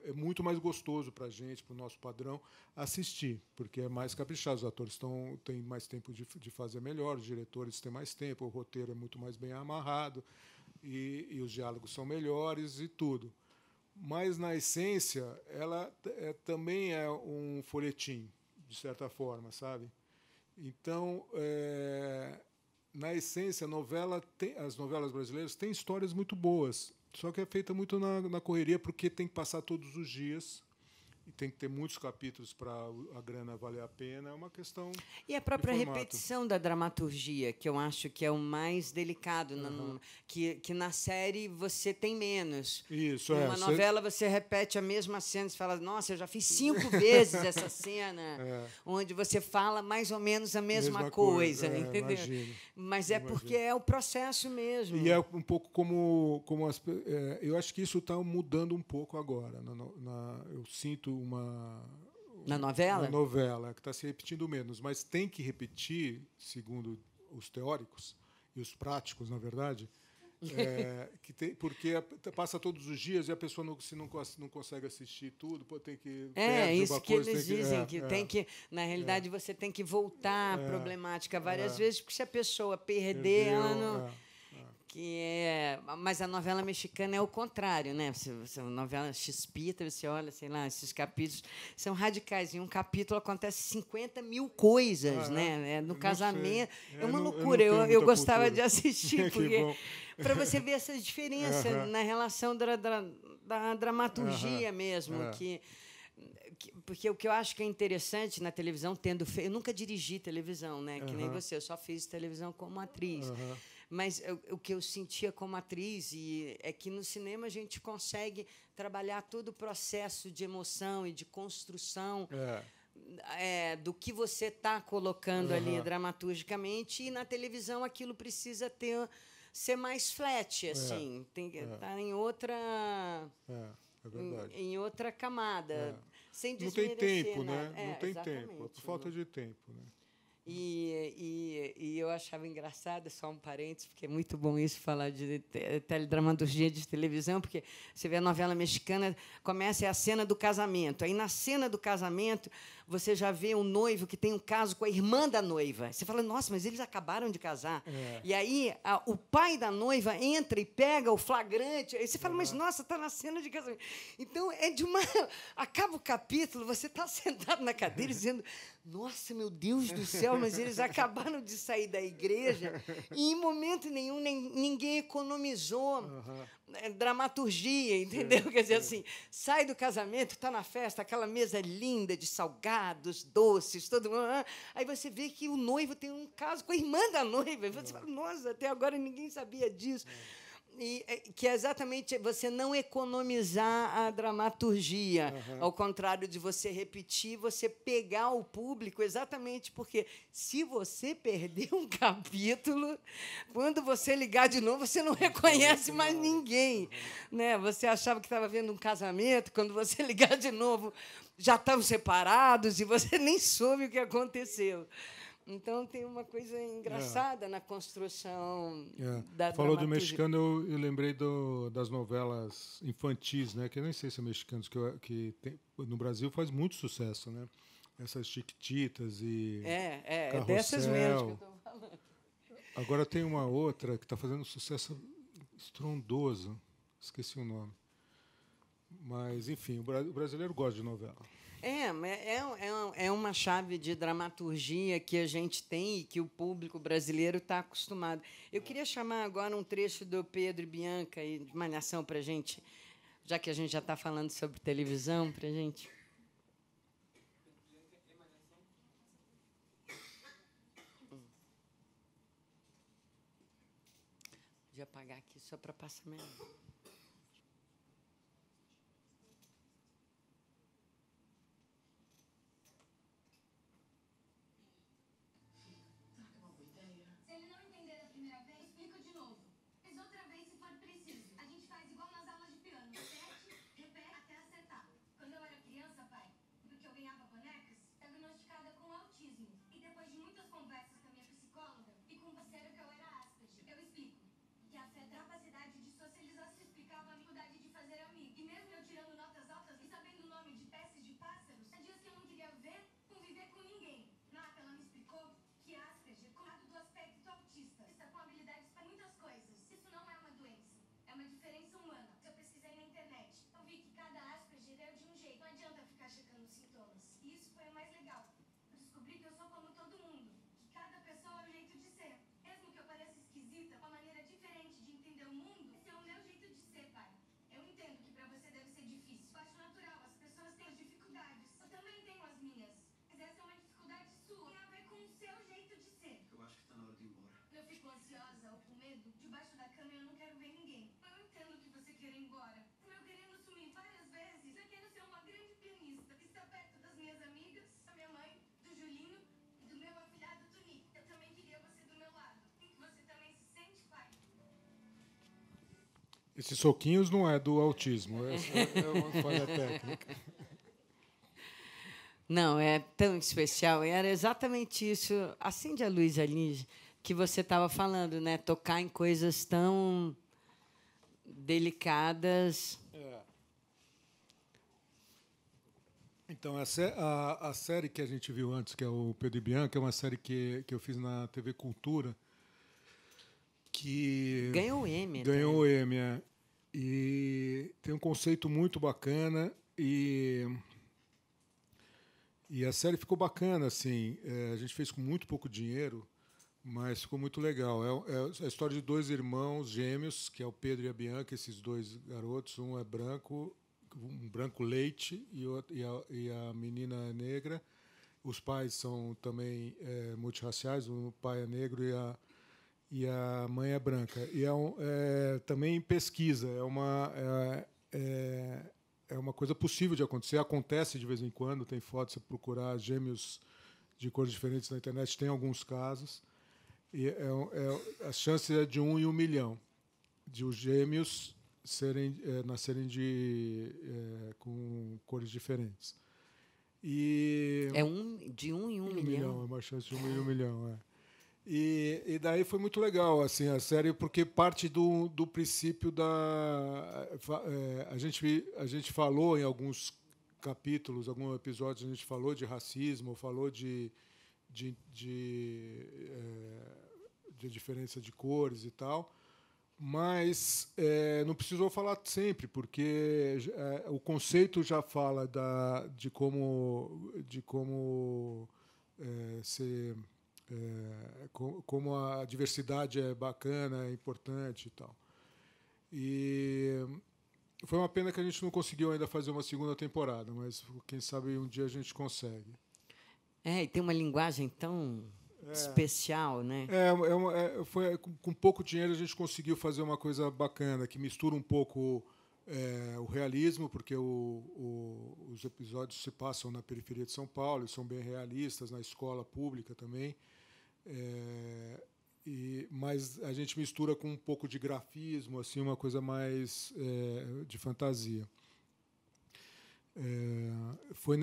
[SPEAKER 2] é muito mais gostoso para a gente, para o nosso padrão, assistir, porque é mais caprichado. Os atores têm mais tempo de fazer melhor, os diretores têm mais tempo, o roteiro é muito mais bem amarrado, e os diálogos são melhores e tudo. Mas, na essência, ela também é um folhetim, de certa forma, sabe? Então, na essência, as novelas brasileiras têm histórias muito boas, só que é feita muito na correria, porque tem que passar todos os dias, e tem que ter muitos capítulos para a grana valer a pena. É uma questão.
[SPEAKER 1] E a própria
[SPEAKER 2] de formato.
[SPEAKER 1] repetição da dramaturgia, que eu acho que é o mais delicado, que na série você tem menos.
[SPEAKER 2] Isso,
[SPEAKER 1] Numa novela você repete a mesma cena, você fala, nossa, eu já fiz 5 vezes essa cena, onde você fala mais ou menos a mesma coisa, entendeu?
[SPEAKER 2] Imagino.
[SPEAKER 1] Mas porque é o processo mesmo.
[SPEAKER 2] E é um pouco como eu acho que isso está mudando um pouco agora. Eu sinto
[SPEAKER 1] na novela?
[SPEAKER 2] Na novela, que está se repetindo menos, mas tem que repetir, segundo os teóricos e os práticos, na verdade, porque passa todos os dias e a pessoa não consegue assistir tudo, tem que
[SPEAKER 1] isso que eles dizem, que tem que, na realidade, você tem que voltar à problemática várias vezes, porque se a pessoa perder, ela não... Mas a novela mexicana é o contrário, né? Você novela Xpita, você olha, sei lá, esses capítulos são radicais. Em um capítulo acontece 50 mil coisas, né? No casamento. É uma loucura. Eu gostava de assistir, porque para você ver essa diferença na relação da dramaturgia mesmo. Porque o que eu acho que é interessante na televisão, eu nunca dirigi televisão, né? Que nem você, eu só fiz televisão como atriz. Mas o que eu sentia como atriz é que no cinema a gente consegue trabalhar todo o processo de emoção e de construção do que você está colocando ali dramaturgicamente, e na televisão aquilo precisa ser mais flat, assim, tem que estar em outra em outra camada, sem desmerecer.
[SPEAKER 2] Não tem tempo, né? Não tem
[SPEAKER 1] exatamente,
[SPEAKER 2] tempo, é por falta de tempo, né?
[SPEAKER 1] E eu achava engraçado, só um parênteses, porque é muito bom isso, falar de teledramaturgia de televisão, porque você vê a novela mexicana, começa a cena do casamento. Aí, na cena do casamento, você já vê um noivo que tem um caso com a irmã da noiva. Você fala, nossa, mas eles acabaram de casar. E aí, o pai da noiva entra e pega o flagrante. Aí você fala, mas, nossa, está na cena de casamento. Então, acaba o capítulo, você está sentado na cadeira dizendo, nossa, meu Deus do céu, mas eles acabaram de sair da igreja e, em momento nenhum, ninguém economizou dramaturgia, entendeu? Quer dizer, assim, sai do casamento, está na festa, aquela mesa linda de salgados, doces, todo mundo. Aí você vê que o noivo tem um caso com a irmã da noiva. E você fala, nossa, até agora ninguém sabia disso. E que é exatamente você não economizar a dramaturgia, ao contrário de você repetir, você pegar o público, exatamente porque se você perder um capítulo, quando você ligar de novo, você não reconhece mais ninguém, né? Você achava que estava vendo um casamento, quando você ligar de novo, já estavam separados e você nem soube o que aconteceu. Então, tem uma coisa engraçada na construção da
[SPEAKER 2] Falou do mexicano, eu lembrei das novelas infantis, né? Que eu nem sei se é mexicanos, que no Brasil faz muito sucesso, né? Essas Chiquititas e
[SPEAKER 1] é dessas mesmo que eu estou falando.
[SPEAKER 2] Agora tem uma outra que está fazendo sucesso estrondoso, esqueci o nome. Mas, enfim, o brasileiro gosta de novela.
[SPEAKER 1] É uma chave de dramaturgia que a gente tem e que o público brasileiro está acostumado. Eu queria chamar agora um trecho do Pedro e Bianca e de Malhação para a gente, já que a gente já está falando sobre televisão, para a gente. Vou apagar aqui só para passar melhor.
[SPEAKER 3] Ganhava boneca.
[SPEAKER 2] Esses soquinhos não é do autismo, é uma falha técnica.
[SPEAKER 1] Não, é tão especial. E era exatamente isso. Acende a luz ali que você estava falando, né? Tocar em coisas tão delicadas.
[SPEAKER 2] Então, a série que a gente viu antes, que é o Pedro e Bianca, é uma série que eu fiz na TV Cultura, que
[SPEAKER 1] Ganhou o Emmy.
[SPEAKER 2] ganhou o Emmy. E tem um conceito muito bacana e a série ficou bacana, assim. A gente fez com muito pouco dinheiro, mas ficou muito legal. É a história de dois irmãos gêmeos, que é o Pedro e a Bianca, esses dois garotos. Um é branco, um branco leite, e a menina é negra. Os pais são também multirraciais, o pai é negro e a mãe é branca. E também pesquisa, é uma coisa possível de acontecer, acontece de vez em quando, tem fotos, se procurar gêmeos de cores diferentes na internet, tem alguns casos. E a chance é de 1 em 1 milhão de os gêmeos nascerem com cores diferentes. E
[SPEAKER 1] É de 1 em 1 milhão.
[SPEAKER 2] É uma chance de 1 em 1 milhão. E daí foi muito legal assim, a série, porque parte do princípio a gente falou em alguns capítulos, alguns episódios, a gente falou de racismo, falou de diferença de cores e tal, mas não precisou falar sempre, porque o conceito já fala de como ser como a diversidade é bacana, é importante e tal. E foi uma pena que a gente não conseguiu ainda fazer uma segunda temporada, mas quem sabe um dia a gente consegue.
[SPEAKER 1] E tem uma linguagem tão especial, né?
[SPEAKER 2] Com pouco dinheiro a gente conseguiu fazer uma coisa bacana, que mistura um pouco o realismo, porque os episódios se passam na periferia de São Paulo e são bem realistas, na escola pública também. Mas a gente mistura com um pouco de grafismo, assim, uma coisa mais de fantasia. Foi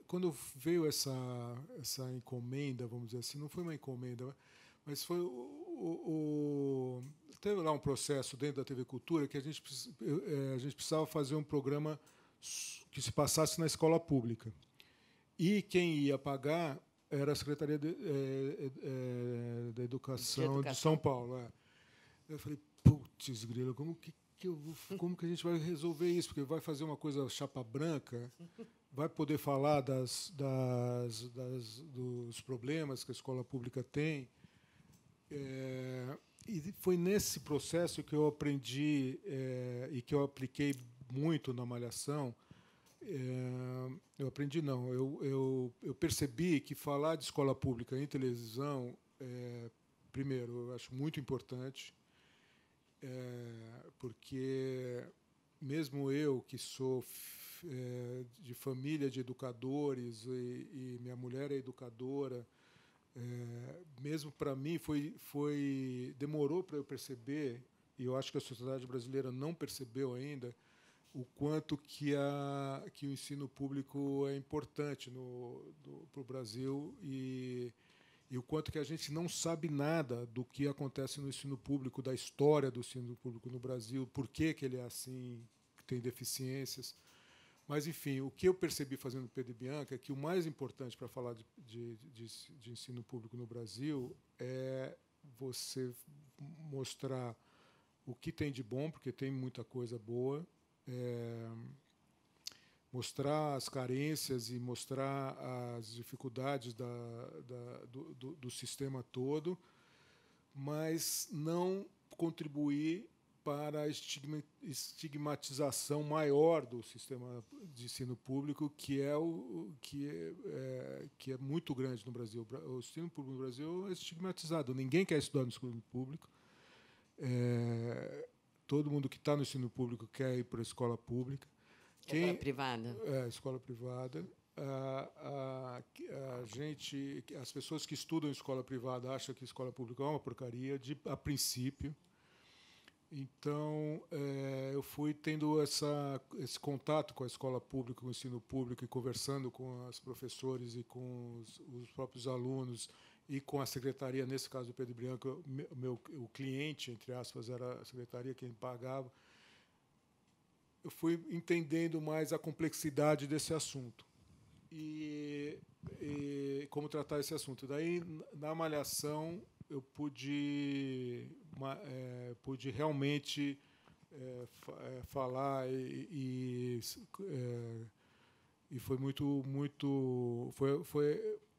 [SPEAKER 2] quando veio essa encomenda, vamos dizer assim, não foi uma encomenda, mas foi teve lá um processo dentro da TV Cultura que a gente precisava fazer um programa que se passasse na escola pública. E quem ia pagar era a Secretaria da Educação de São Paulo. Eu falei, putz, grilo, como que a gente vai resolver isso? Porque vai fazer uma coisa chapa branca, vai poder falar dos problemas que a escola pública tem. E foi nesse processo que eu aprendi e que eu apliquei muito na Malhação. Eu aprendi, não. Eu percebi que falar de escola pública em televisão, primeiro, eu acho muito importante, porque mesmo eu, que sou de família de educadores e minha mulher é educadora, mesmo para mim demorou para eu perceber, e eu acho que a sociedade brasileira não percebeu ainda, o quanto que o ensino público é importante para o Brasil e o quanto que a gente não sabe nada do que acontece no ensino público, da história do ensino público no Brasil, por que ele é assim, que tem deficiências. Mas, enfim, o que eu percebi fazendo Pedro e Bianca é que o mais importante para falar de ensino público no Brasil é você mostrar o que tem de bom, porque tem muita coisa boa, mostrar as carências e mostrar as dificuldades do sistema todo, mas não contribuir para a estigmatização maior do sistema de ensino público, que é muito grande no Brasil. O ensino público no Brasil é estigmatizado. Ninguém quer estudar no ensino público. Todo mundo que está no ensino público quer ir para a escola pública.
[SPEAKER 1] Escola privada.
[SPEAKER 2] Escola privada. As pessoas que estudam em escola privada acham que escola pública é uma porcaria, a princípio. Então, eu fui tendo esse contato com a escola pública, com o ensino público, e conversando com os professores e com os próprios alunos e com a secretaria, nesse caso do Pedro Bianco, o cliente, entre aspas, era a secretaria quem pagava. Eu fui entendendo mais a complexidade desse assunto e como tratar esse assunto. Daí, na Malhação, eu pude realmente falar e foi muito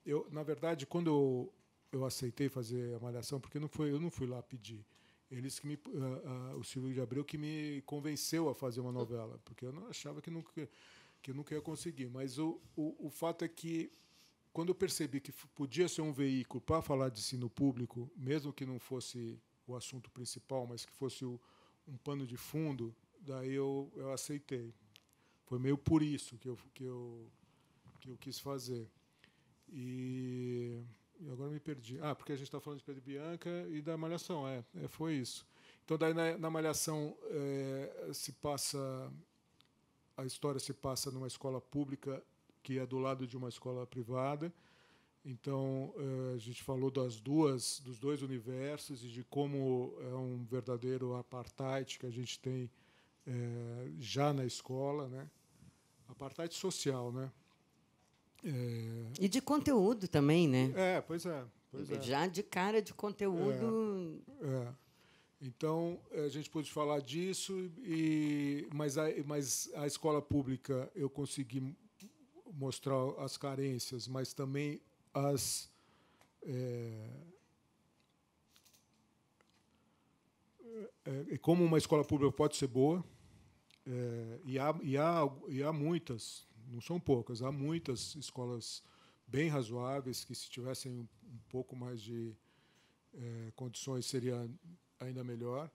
[SPEAKER 2] eu, na verdade, quando eu aceitei fazer a Malhação, porque eu não fui lá pedir, eles que o Silvio de Abreu que me convenceu a fazer uma novela, porque eu não achava que eu nunca ia conseguir, mas o fato é que quando eu percebi que podia ser um veículo para falar de ensino público, mesmo que não fosse o assunto principal, mas que fosse um pano de fundo, daí eu aceitei. Foi meio por isso que eu quis fazer. E agora me perdi. Porque a gente está falando de Pedro Bianca e da Malhação. Foi isso. Então, daí na Malhação a história se passa numa escola pública que é do lado de uma escola privada. Então, a gente falou dos dois universos e de como é um verdadeiro apartheid que a gente tem já na escola, né? Apartheid social, né?
[SPEAKER 1] E de conteúdo também, né?
[SPEAKER 2] Pois é.
[SPEAKER 1] Já de cara de conteúdo.
[SPEAKER 2] Então, a gente pôde falar disso, mas a escola pública eu consegui mostrar as carências, mas também como uma escola pública pode ser boa, e há muitas, não são poucas, há muitas escolas bem razoáveis que, se tivessem um pouco mais de condições, seria ainda melhor.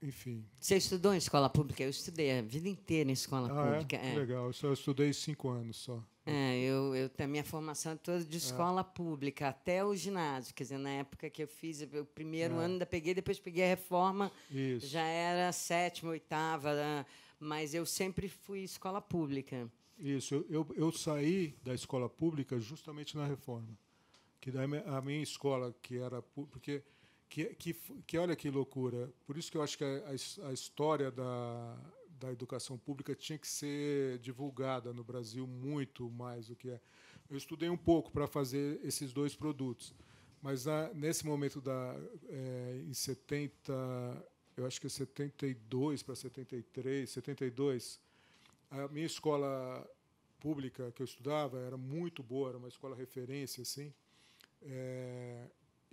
[SPEAKER 2] Enfim.
[SPEAKER 1] Você estudou em escola pública? Eu estudei a vida inteira em escola pública.
[SPEAKER 2] Legal. Eu só estudei 5 anos só.
[SPEAKER 1] A minha formação é toda de escola pública, até o ginásio. Quer dizer, na época que eu fiz o primeiro ano, ainda peguei, depois peguei a reforma.
[SPEAKER 2] Isso.
[SPEAKER 1] Já era 7ª, 8ª, mas eu sempre fui escola pública.
[SPEAKER 2] Isso. Eu saí da escola pública justamente na reforma. Que daí a minha escola, que era pública... Que olha que loucura. Por isso que eu acho que a história da educação pública tinha que ser divulgada no Brasil muito mais do que é. Eu estudei um pouco para fazer esses dois produtos, mas nesse momento em 70, eu acho que é 72 para 73, 72, a minha escola pública que eu estudava era muito boa, era uma escola referência, assim.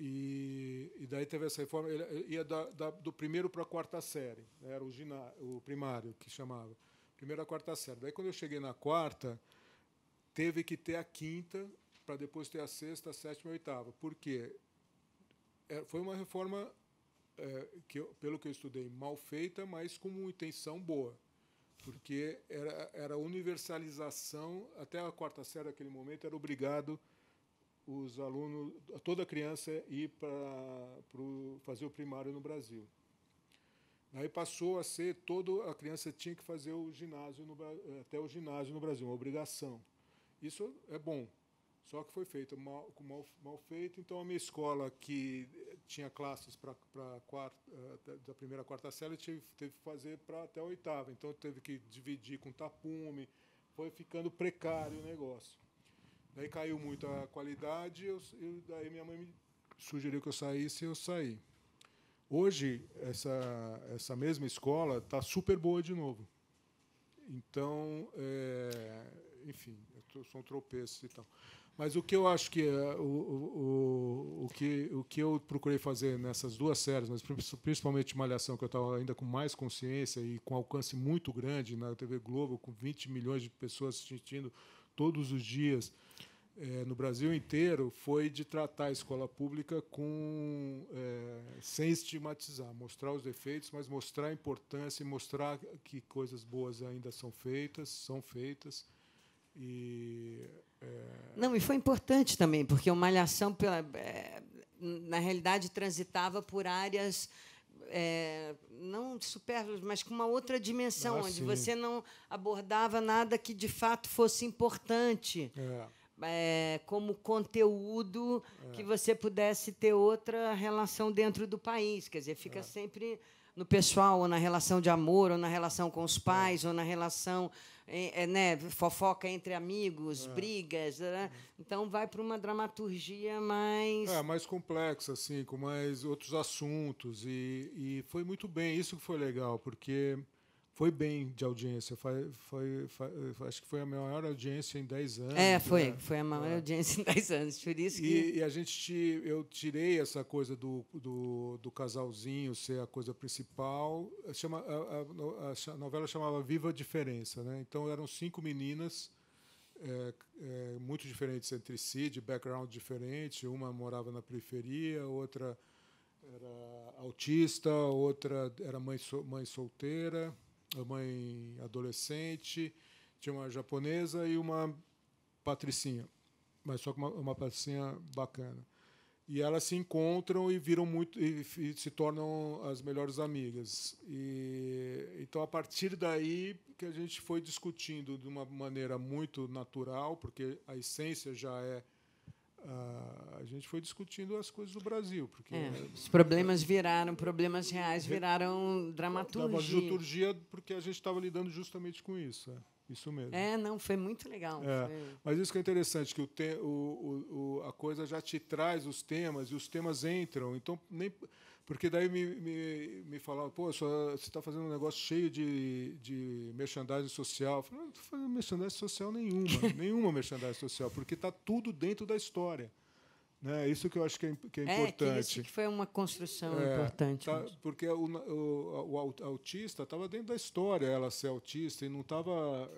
[SPEAKER 2] E daí teve essa reforma, ele ia do primeiro para a 4ª série, era o primário que chamava, primeira a 4ª série. Daí, quando eu cheguei na 4ª, teve que ter a 5ª para depois ter a 6ª, a 7ª e a 8ª. Por quê? Foi uma reforma, pelo que eu estudei, mal feita, mas com uma intenção boa, porque era universalização, até a 4ª série, naquele momento, era obrigado os alunos, toda criança ir para fazer o primário no Brasil. Aí passou a ser a criança tinha que fazer o ginásio até o ginásio no Brasil, uma obrigação. Isso é bom, só que foi feito mal feito. Então a minha escola, que tinha classes da primeira à 4ª série, teve que fazer até a 8ª. Então teve que dividir com tapume, foi ficando precário o negócio. Daí caiu muito a qualidade, daí minha mãe me sugeriu que eu saísse, e eu saí. Hoje, essa mesma escola está super boa de novo. Então, enfim, eu sou um tropeço e tal. Mas o que eu acho que o que eu procurei fazer nessas 2 séries, mas principalmente Malhação, que eu estava ainda com mais consciência e com alcance muito grande na TV Globo, com 20 milhões de pessoas assistindo todos os dias, no Brasil inteiro, foi de tratar a escola pública sem estigmatizar, mostrar os defeitos, mas mostrar a importância e mostrar que coisas boas ainda são feitas.
[SPEAKER 1] Não, e foi importante também, porque o Malhação, na realidade, transitava por áreas não supérfluas, mas com uma outra dimensão, onde
[SPEAKER 2] sim.
[SPEAKER 1] você não abordava nada que, de fato, fosse importante. Como conteúdo que você pudesse ter outra relação dentro do país. Quer dizer, fica sempre no pessoal, ou na relação de amor, ou na relação com os pais, ou na relação, né, fofoca entre amigos, brigas. Né? Então, vai para uma dramaturgia mais...
[SPEAKER 2] mais complexa, assim, com mais outros assuntos. E foi muito bem, isso que foi legal, porque foi bem de audiência. Acho que foi a maior audiência em 10 anos.
[SPEAKER 1] Foi a maior audiência em 10 anos. Por isso que...
[SPEAKER 2] eu tirei essa coisa do casalzinho ser a coisa principal. A novela chamava Viva a Diferença. Né? Então, eram 5 meninas muito diferentes entre si, de background diferente. Uma morava na periferia, outra era autista, outra era mãe solteira, a mãe adolescente, tinha uma japonesa e uma patricinha, mas só com uma patricinha bacana. E elas se encontram e viram muito e se tornam as melhores amigas. Então, a partir daí que a gente foi discutindo de uma maneira muito natural, porque a essência já é a gente foi discutindo as coisas do Brasil, porque
[SPEAKER 1] os problemas problemas reais viraram dramaturgia.
[SPEAKER 2] Porque a gente estava lidando justamente com isso. Isso mesmo.
[SPEAKER 1] Não, foi muito legal.
[SPEAKER 2] Mas isso que é interessante, que a coisa já te traz os temas e os temas entram. Então, porque daí me falavam, você está fazendo um negócio cheio de merchandising social. Eu falei, não estou fazendo merchandising social nenhuma merchandising social, porque está tudo dentro da história. Né? Isso que eu acho que é importante.
[SPEAKER 1] Isso que foi uma construção importante.
[SPEAKER 2] Porque o autista estava dentro da história, ela ser autista, e não estava...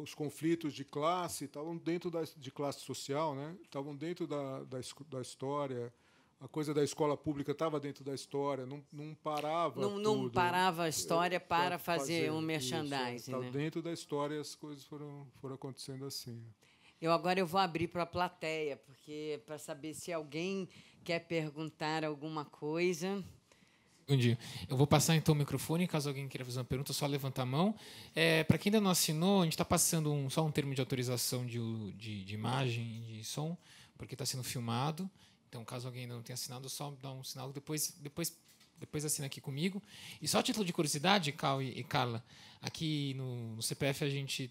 [SPEAKER 2] os conflitos de classe estavam dentro de classe social, né? Estavam dentro da história. A coisa da escola pública estava dentro da história, não parava
[SPEAKER 1] não parava a história para fazer um merchandising.
[SPEAKER 2] Estava dentro da história, as coisas foram acontecendo assim.
[SPEAKER 1] Agora eu vou abrir para a plateia, porque para saber se alguém quer perguntar alguma coisa.
[SPEAKER 6] Bom dia. Eu vou passar então o microfone, caso alguém queira fazer uma pergunta, é só levanta a mão. Para quem ainda não assinou, a gente está passando só um termo de autorização de imagem e de som, porque está sendo filmado. Então, caso alguém ainda não tenha assinado, só dá um sinal, depois assina aqui comigo. E só a título de curiosidade, Cal e Carla, aqui no CPF a gente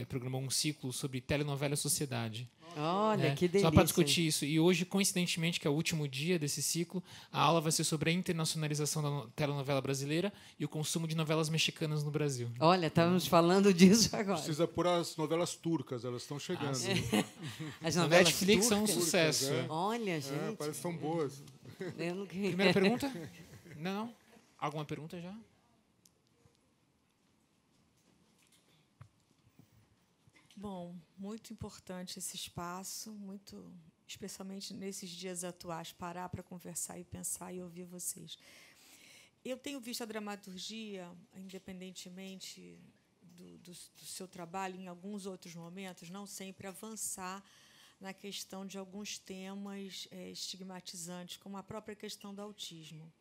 [SPEAKER 6] programou um ciclo sobre telenovela e sociedade.
[SPEAKER 1] Olha, que delícia.
[SPEAKER 6] Só para discutir isso. E hoje, coincidentemente, que é o último dia desse ciclo, a aula vai ser sobre a internacionalização da telenovela brasileira e o consumo de novelas mexicanas no Brasil.
[SPEAKER 1] Olha, estávamos falando disso agora.
[SPEAKER 2] Precisa pôr as novelas turcas, elas estão chegando.
[SPEAKER 1] As
[SPEAKER 6] novelas Netflix são um sucesso.
[SPEAKER 1] Olha, gente.
[SPEAKER 2] Parece que são boas.
[SPEAKER 6] Primeira pergunta? Não? Alguma pergunta já?
[SPEAKER 7] Bom, muito importante esse espaço, especialmente nesses dias atuais, parar para conversar e pensar e ouvir vocês. Eu tenho visto a dramaturgia, independentemente do seu trabalho, em alguns outros momentos, não sempre avançar na questão de alguns temas estigmatizantes, como a própria questão do autismo.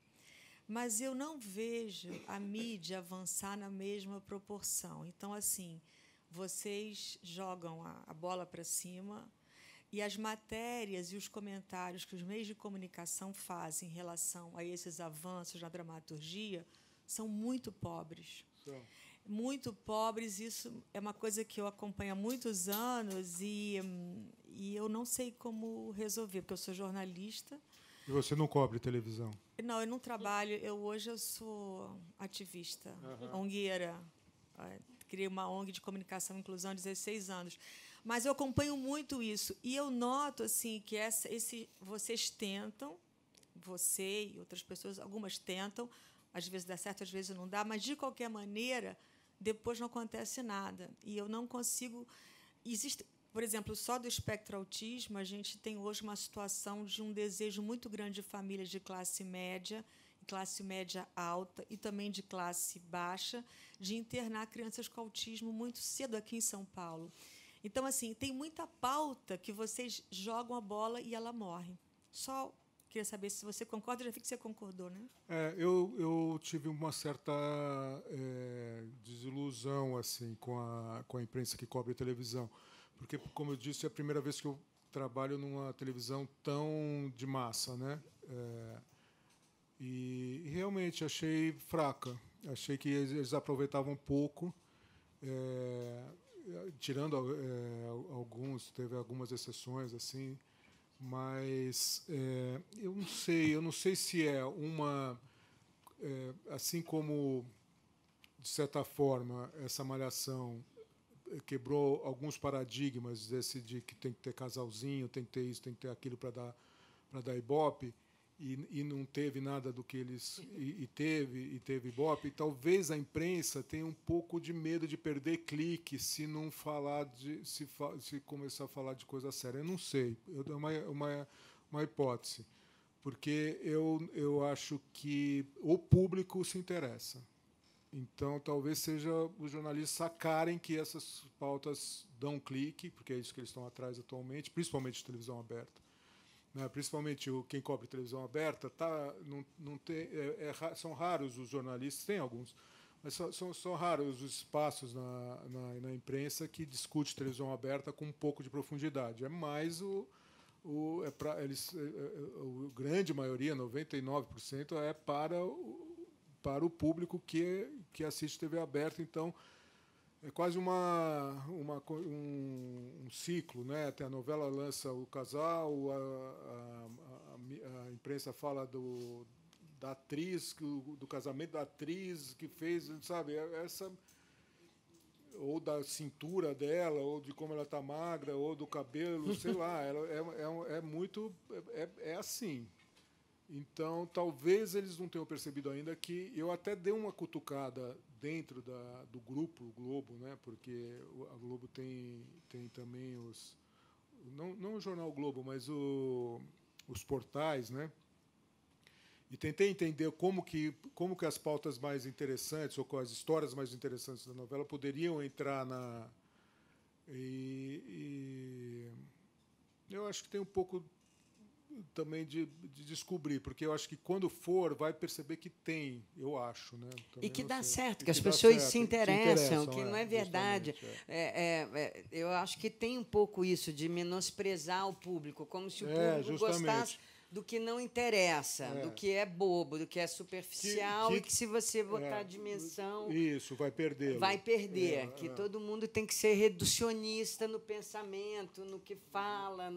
[SPEAKER 7] Mas eu não vejo a mídia avançar na mesma proporção. Então, assim, vocês jogam a bola para cima e as matérias e os comentários que os meios de comunicação fazem em relação a esses avanços na dramaturgia são muito pobres. Muito pobres. Isso é uma coisa que eu acompanho há muitos anos e eu não sei como resolver, porque eu sou jornalista.
[SPEAKER 2] E você não cobre televisão?
[SPEAKER 7] Não, eu não trabalho. Hoje eu sou ativista, ongueira. Criei uma ONG de comunicação e inclusão há 16 anos. Mas eu acompanho muito isso. E eu noto assim, que vocês tentam, você e outras pessoas, algumas tentam, às vezes dá certo, às vezes não dá, mas, de qualquer maneira, depois não acontece nada. E eu não consigo... Por exemplo, só do espectro autismo, a gente tem hoje uma situação de um desejo muito grande de famílias de classe média alta e também de classe baixa, de internar crianças com autismo muito cedo aqui em São Paulo. Então, assim, tem muita pauta que vocês jogam a bola e ela morre. Só queria saber se você concorda, já vi que você concordou, né?
[SPEAKER 2] Eu tive uma certa desilusão assim com a imprensa que cobre televisão, porque, como eu disse, é a primeira vez que eu trabalho numa televisão tão de massa, né? E realmente achei fraca. Achei que eles aproveitavam pouco, tirando alguns, teve algumas exceções assim, mas eu não sei se é uma assim como, de certa forma, essa Malhação quebrou alguns paradigmas desse de que tem que ter casalzinho, tem que ter isso, tem que ter aquilo para dar ibope, e não teve nada do que eles e teve ibope. E talvez a imprensa tenha um pouco de medo de perder clique se não falar se começar a falar de coisa séria. Eu não sei, é uma hipótese, porque eu acho que o público se interessa. Então, talvez seja os jornalistas sacarem que essas pautas dão clique, porque é isso que eles estão atrás atualmente, principalmente de televisão aberta. Né? Principalmente quem cobre televisão aberta, não tem, são raros os jornalistas, tem alguns, mas são raros os espaços na imprensa que discute televisão aberta com um pouco de profundidade. É mais a grande maioria, 99%, é para o público que assiste TV aberta. Então, é quase um ciclo, né? Até a novela lança o casal, a imprensa fala da atriz, do casamento da atriz que fez, sabe, ou da cintura dela, ou de como ela está magra, ou do cabelo, sei lá, é assim. Então, talvez eles não tenham percebido ainda que eu até dei uma cutucada dentro do grupo, o Globo, né? Porque a Globo tem também não o jornal Globo, mas os portais, né? E tentei entender como que as pautas mais interessantes ou as histórias mais interessantes da novela poderiam entrar e eu acho que tem um pouco também de descobrir, porque eu acho que quando for vai perceber que tem, eu acho, né? Também
[SPEAKER 1] e que dá
[SPEAKER 2] sei.
[SPEAKER 1] certo, que as pessoas
[SPEAKER 2] certo,
[SPEAKER 1] se interessam, que não é
[SPEAKER 2] justamente,
[SPEAKER 1] verdade. Eu acho que tem um pouco isso de menosprezar o público, como se o público gostasse do que não interessa, do que é bobo, do que é superficial, e que se você botar a dimensão...
[SPEAKER 2] Isso, vai perder.
[SPEAKER 1] Vai perder, que todo mundo tem que ser reducionista no pensamento, no que fala,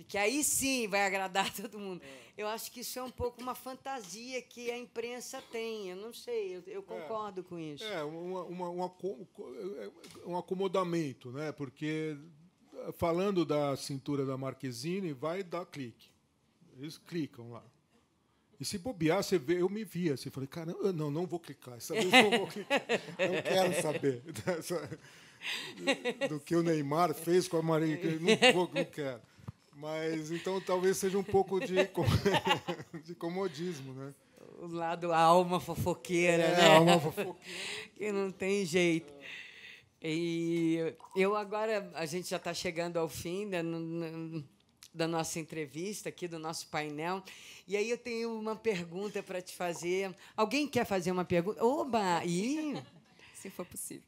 [SPEAKER 1] que aí sim vai agradar todo mundo. Eu acho que isso é um pouco uma fantasia que a imprensa tem. Eu não sei, eu concordo com isso.
[SPEAKER 2] Um acomodamento, né? Porque, falando da cintura da Marquezine, vai dar clique. Eles clicam lá. E se bobear, você vê, eu me via assim, falei, caramba, não vou clicar. Essa vez não vou clicar. Não quero saber do que o Neymar fez com a Maria. Não quero. Mas, então, talvez seja um pouco de comodismo, né?
[SPEAKER 1] O lado alma fofoqueira, né?
[SPEAKER 2] Alma fofoqueira.
[SPEAKER 1] Que não tem jeito. E eu agora, a gente já está chegando ao fim da nossa entrevista aqui, do nosso painel. E aí eu tenho uma pergunta para te fazer. Alguém quer fazer uma pergunta? Oba!
[SPEAKER 8] Se for possível.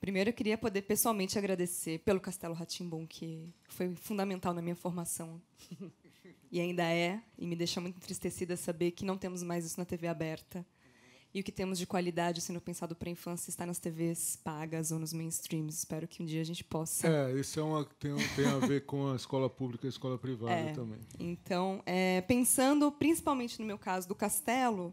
[SPEAKER 8] Primeiro, eu queria poder pessoalmente agradecer pelo Castelo Rá-Tim-Bum, que foi fundamental na minha formação. E ainda é, e me deixa muito entristecida saber que não temos mais isso na TV aberta. E o que temos de qualidade sendo pensado para a infância está nas TVs pagas ou nos mainstreams. Espero que um dia a gente possa...
[SPEAKER 2] Isso tem a ver com a escola pública e a escola privada também.
[SPEAKER 8] Então, pensando principalmente no meu caso do Castelo,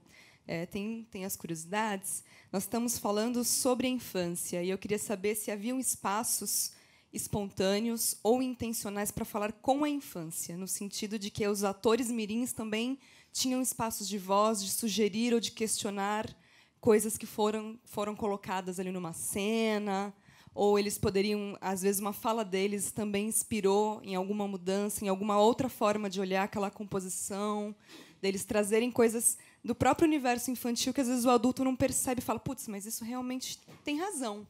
[SPEAKER 8] tem as curiosidades. Nós estamos falando sobre a infância, e eu queria saber se haviam espaços espontâneos ou intencionais para falar com a infância, no sentido de que os atores mirins também tinham espaços de voz, de sugerir ou de questionar coisas que foram colocadas ali numa cena, ou eles poderiam, às vezes, uma fala deles também inspirou em alguma mudança, em alguma outra forma de olhar aquela composição, deles trazerem coisas do próprio universo infantil que, às vezes, o adulto não percebe e fala, putz, mas isso realmente tem razão.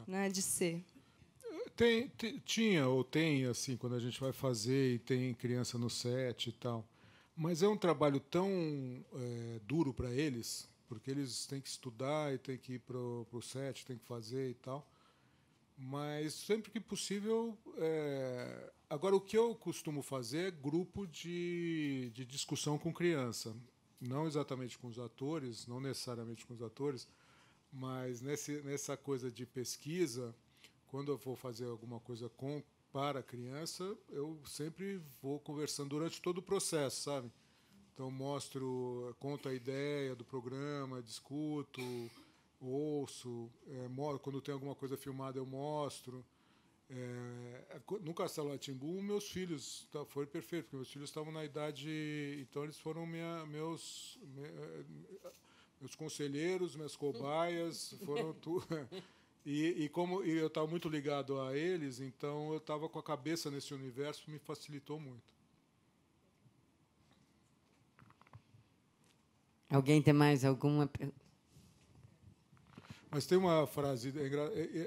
[SPEAKER 8] né, de ser.
[SPEAKER 2] Tinha ou tem, assim, quando a gente vai fazer e tem criança no set e tal. Mas é um trabalho tão duro para eles, porque eles têm que estudar e têm que ir para o set, têm que fazer e tal. Mas sempre que possível... Agora, o que eu costumo fazer é grupo de discussão com criança. Não exatamente com os atores, não necessariamente com os atores, mas nessa coisa de pesquisa, quando eu vou fazer alguma coisa para a criança, eu sempre vou conversando durante todo o processo, sabe? Então, conto a ideia do programa, discuto, ouço, quando tem alguma coisa filmada eu mostro. No Castelo Rá-Tim-Bum, meus filhos, foi perfeito, porque meus filhos estavam na idade, então eles foram meus conselheiros, minhas cobaias, foram tudo. E como eu estava muito ligado a eles, então eu estava com a cabeça nesse universo, me facilitou muito.
[SPEAKER 1] Alguém tem mais alguma?
[SPEAKER 2] Mas tem uma frase,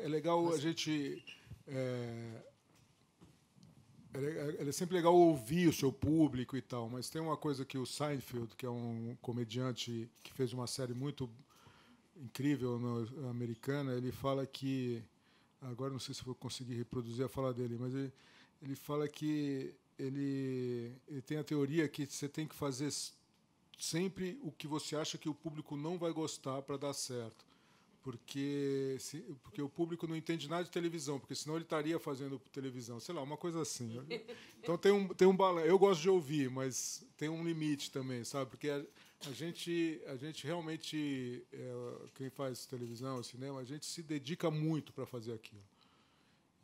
[SPEAKER 2] é legal a gente... É sempre legal ouvir o seu público e tal, mas tem uma coisa que o Seinfeld, que é um comediante que fez uma série muito incrível americana, ele fala que... Agora não sei se vou conseguir reproduzir a fala dele, mas ele fala que ele tem a teoria que você tem que fazer sempre o que você acha que o público não vai gostar para dar certo. Porque o público não entende nada de televisão, porque senão ele estaria fazendo televisão, sei lá, uma coisa assim. Então tem um balanço. Eu gosto de ouvir, mas tem um limite também, sabe? Porque a gente realmente, quem faz televisão, cinema, a gente se dedica muito para fazer aquilo.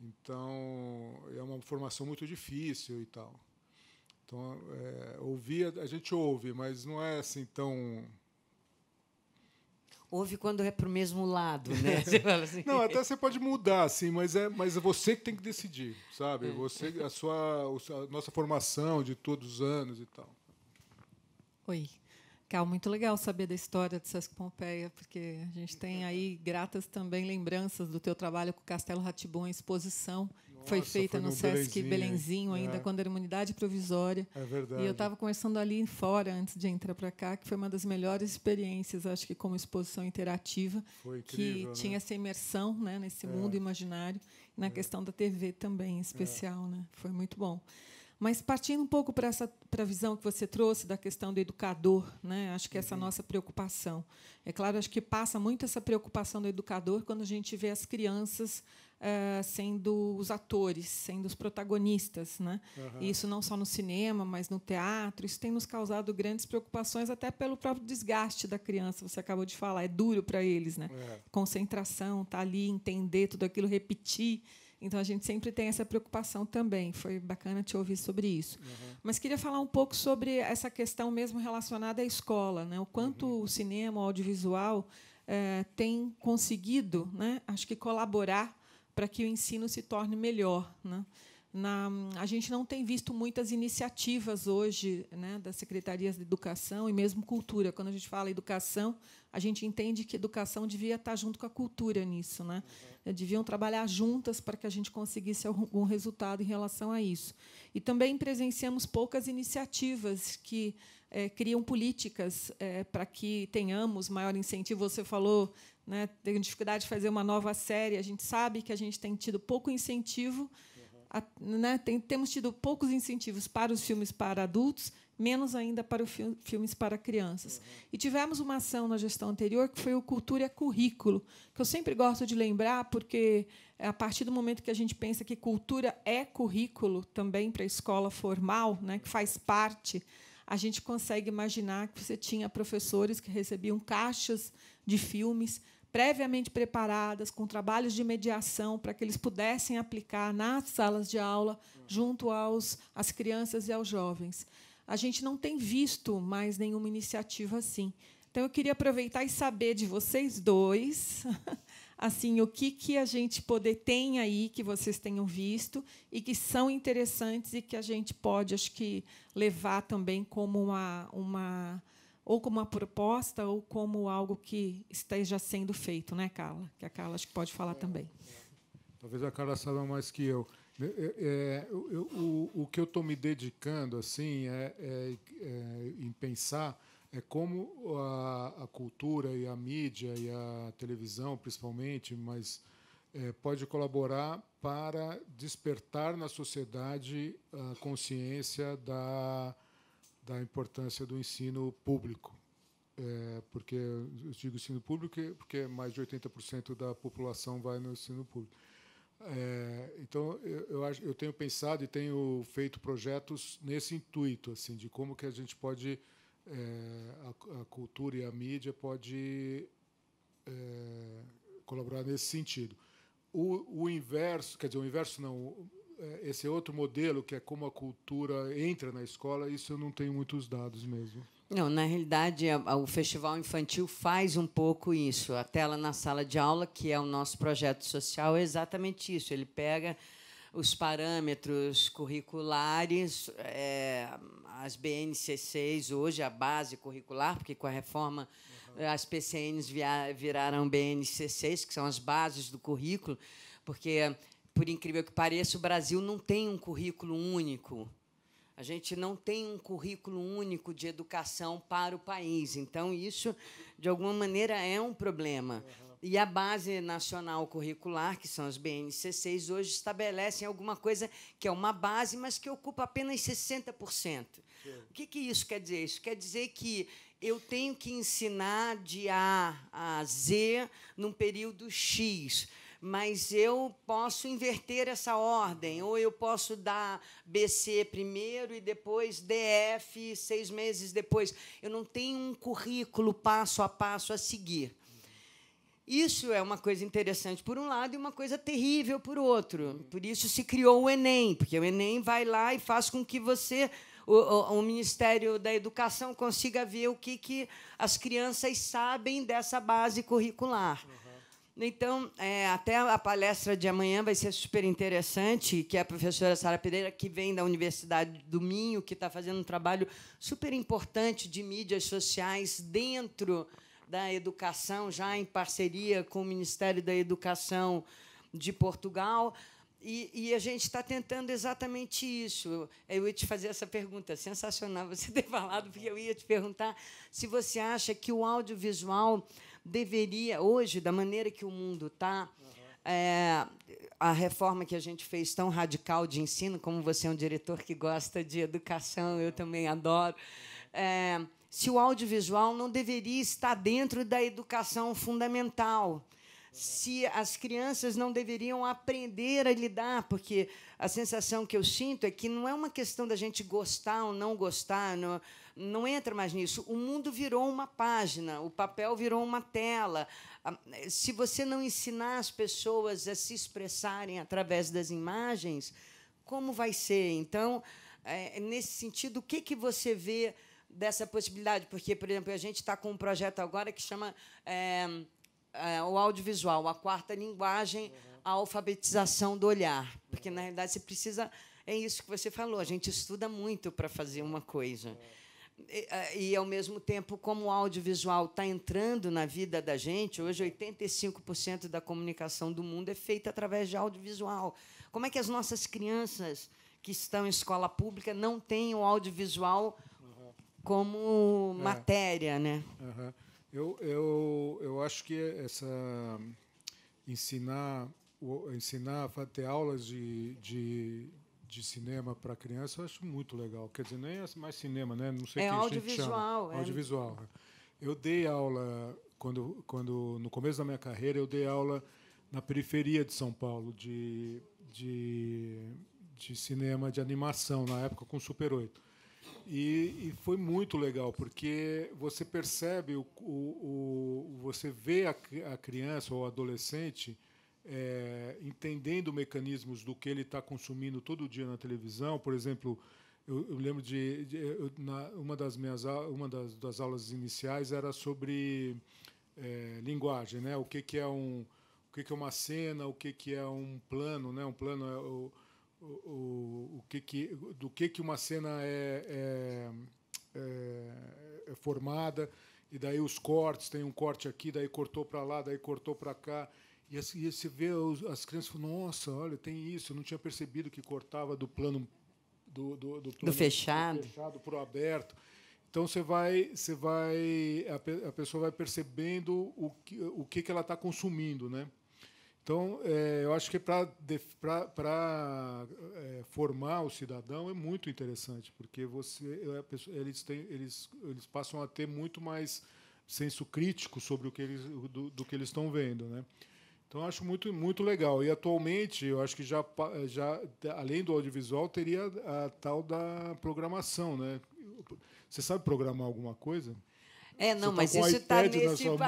[SPEAKER 2] Então é uma formação muito difícil e tal. Então ouvir, a gente ouve, mas não é assim tão...
[SPEAKER 1] Ouve quando é para o mesmo lado, né? Você fala assim.
[SPEAKER 2] Não, até você pode mudar, assim, mas é você que tem que decidir, sabe? Você, a nossa formação de todos os anos e tal.
[SPEAKER 9] Oi. Cal, muito legal saber da história de Sesc Pompeia, porque a gente tem aí gratas também lembranças do teu trabalho com o Castelo Rá-Tim-Bum, a exposição foi feita no Sesc Belenzinho, ainda quando era uma unidade provisória.
[SPEAKER 2] É verdade.
[SPEAKER 9] E eu estava conversando ali fora, antes de entrar para cá, que foi uma das melhores experiências, acho que como exposição interativa,
[SPEAKER 2] foi incrível,
[SPEAKER 9] que tinha essa imersão, né, nesse mundo imaginário, e na questão da TV também, em especial. Né? Foi muito bom. Mas partindo um pouco para a visão que você trouxe da questão do educador, né? Acho que essa nossa preocupação. É claro, acho que passa muito essa preocupação do educador quando a gente vê as crianças sendo os atores, sendo os protagonistas. Né? E isso não só no cinema, mas no teatro. Isso tem nos causado grandes preocupações, até pelo próprio desgaste da criança. Você acabou de falar, é duro para eles. Né? Concentração, estar ali, entender tudo aquilo, repetir. Então, a gente sempre tem essa preocupação também. Foi bacana te ouvir sobre isso. Mas queria falar um pouco sobre essa questão mesmo relacionada à escola, né? O quanto o cinema, o audiovisual, tem conseguido, né, acho que, colaborar para que o ensino se torne melhor. Né? A gente não tem visto muitas iniciativas hoje, né, das secretarias de educação e mesmo cultura. Quando a gente fala educação, a gente entende que educação devia estar junto com a cultura nisso. Né? Deviam trabalhar juntas para que a gente conseguisse algum resultado em relação a isso. E também presenciamos poucas iniciativas que criam políticas para que tenhamos maior incentivo. Você falou, né, tem dificuldade de fazer uma nova série. A gente sabe que a gente tem tido pouco incentivo. Né, temos tido poucos incentivos para os filmes para adultos, menos ainda para os filmes para crianças. E tivemos uma ação na gestão anterior, que foi o Cultura é Currículo, que eu sempre gosto de lembrar, porque, a partir do momento que a gente pensa que cultura é currículo também para a escola formal, né, que faz parte, a gente consegue imaginar que você tinha professores que recebiam caixas de filmes previamente preparadas, com trabalhos de mediação, para que eles pudessem aplicar nas salas de aula, junto às crianças e aos jovens. A gente não tem visto mais nenhuma iniciativa assim. Então, eu queria aproveitar e saber de vocês dois assim, o que a gente tem aí, que vocês tenham visto, e que são interessantes e que a gente pode, acho que, levar também como ou como uma proposta ou como algo que esteja sendo feito, né, Carla? Que a Carla acho que pode falar também.
[SPEAKER 2] Talvez a Carla saiba mais que eu. O que eu estou me dedicando assim em pensar é como a cultura e a mídia e a televisão, principalmente, mas pode colaborar para despertar na sociedade a consciência da importância do ensino público. Porque eu digo ensino público porque mais de 80% da população vai no ensino público. Então, eu tenho pensado e tenho feito projetos nesse intuito, assim, de como que a gente pode, a cultura e a mídia pode colaborar nesse sentido. O inverso, quer dizer, o inverso não, esse outro modelo, que é como a cultura entra na escola, isso eu não tenho muitos dados mesmo.
[SPEAKER 1] Não, na realidade, o Festival Infantil faz um pouco isso. A Tela na Sala de Aula, que é o nosso projeto social, é exatamente isso. Ele pega os parâmetros curriculares, as BNCCs, hoje a base curricular, porque com a reforma as PCNs viraram BNCCs, que são as bases do currículo, porque, por incrível que pareça, o Brasil não tem um currículo único. A gente não tem um currículo único de educação para o país. Então, isso, de alguma maneira, é um problema. E a Base Nacional Curricular, que são as BNCCs, hoje estabelecem alguma coisa que é uma base, mas que ocupa apenas 60%. O que isso quer dizer? Isso quer dizer que eu tenho que ensinar de A a Z num período X, mas eu posso inverter essa ordem, ou eu posso dar BC primeiro e depois DF 6 meses depois. Eu não tenho um currículo passo a passo a seguir. Isso é uma coisa interessante por um lado e uma coisa terrível por outro. Por isso se criou o Enem, porque o Enem vai lá e faz com que você, o Ministério da Educação, consiga ver o que as crianças sabem dessa base curricular. Então, até a palestra de amanhã vai ser super interessante, que é a professora Sara Pereira, que vem da Universidade do Minho, que está fazendo um trabalho super importante de mídias sociais dentro da educação, já em parceria com o Ministério da Educação de Portugal. E a gente está tentando exatamente isso. Eu ia te fazer essa pergunta, sensacional você ter falado, porque eu ia te perguntar se você acha que o audiovisual deveria, hoje, da maneira que o mundo está, a reforma que a gente fez tão radical de ensino, como você é um diretor que gosta de educação, eu também adoro, se o audiovisual não deveria estar dentro da educação fundamental, se as crianças não deveriam aprender a lidar, porque a sensação que eu sinto é que não é uma questão da gente gostar ou não gostar, não entra mais nisso. O mundo virou uma página, o papel virou uma tela. Se você não ensinar as pessoas a se expressarem através das imagens, como vai ser? Então, nesse sentido, o que você vê dessa possibilidade? Porque, por exemplo, a gente está com um projeto agora que chama o audiovisual, a quarta linguagem, a alfabetização do olhar. Porque, na realidade, você precisa... É isso que você falou, a gente estuda muito para fazer uma coisa. E, ao mesmo tempo, como o audiovisual está entrando na vida da gente, hoje 85% da comunicação do mundo é feita através de audiovisual. Como é que as nossas crianças que estão em escola pública não têm o audiovisual como matéria, né?
[SPEAKER 2] Eu acho que ensinar a ter aulas de cinema para criança, eu acho muito legal. Quer dizer, nem é mais cinema, né? Não sei o que a gente chama. Audiovisual. Eu dei aula, no começo da minha carreira, eu dei aula na periferia de São Paulo, de cinema, de animação, na época com Super 8. E foi muito legal, porque você percebe, você vê a criança ou o adolescente entendendo mecanismos do que ele está consumindo todo dia na televisão. Por exemplo, eu lembro uma das aulas iniciais era sobre linguagem, né? O que é uma cena, o que é um plano, né? Um plano é do que uma cena formada, e daí os cortes, tem um corte aqui, daí cortou para lá, daí cortou para cá. E assim, você vê as crianças falam, nossa, olha, tem isso, eu não tinha percebido que cortava do plano
[SPEAKER 1] do fechado
[SPEAKER 2] para o aberto. Então a pessoa vai percebendo o que ela está consumindo, né? Então eu acho que para formar o cidadão é muito interessante, porque eles passam a ter muito mais senso crítico sobre do que eles estão vendo, né? Então, eu acho muito, muito legal. E, atualmente, eu acho que já além do audiovisual, teria a tal da programação, né? Você sabe programar alguma coisa?
[SPEAKER 1] Não, mas
[SPEAKER 2] com
[SPEAKER 1] isso está
[SPEAKER 2] iPad na sua mão.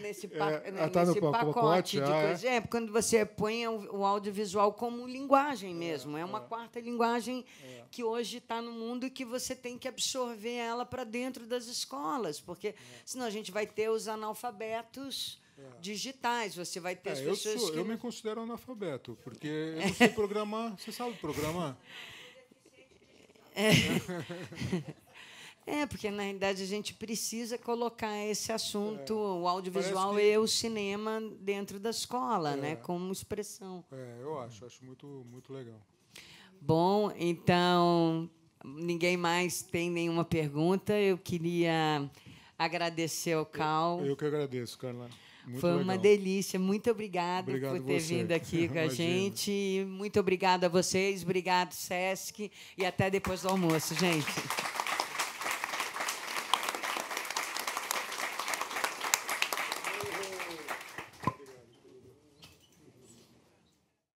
[SPEAKER 1] nesse
[SPEAKER 2] tá no
[SPEAKER 1] pacote de
[SPEAKER 2] pacote,
[SPEAKER 1] coisa. Quando você põe o audiovisual como linguagem mesmo. É uma quarta linguagem que hoje está no mundo e que você tem que absorver ela para dentro das escolas, porque senão a gente vai ter os analfabetos digitais. Você vai ter as pessoas que...
[SPEAKER 2] Eu me considero analfabeto, porque eu não sei programar. Você sabe programar?
[SPEAKER 1] Porque, na realidade, a gente precisa colocar esse assunto, o audiovisual e o cinema, dentro da escola, né, como expressão.
[SPEAKER 2] Eu acho muito, muito legal.
[SPEAKER 1] Bom, então, ninguém mais tem nenhuma pergunta. Eu queria agradecer ao Cal.
[SPEAKER 2] Eu que agradeço, Carla. Muito
[SPEAKER 1] Foi
[SPEAKER 2] legal.
[SPEAKER 1] uma delícia. Muito obrigado por ter
[SPEAKER 2] você.
[SPEAKER 1] vindo aqui com a gente. Muito obrigada a vocês. Obrigado, Sesc. E até depois do almoço, gente.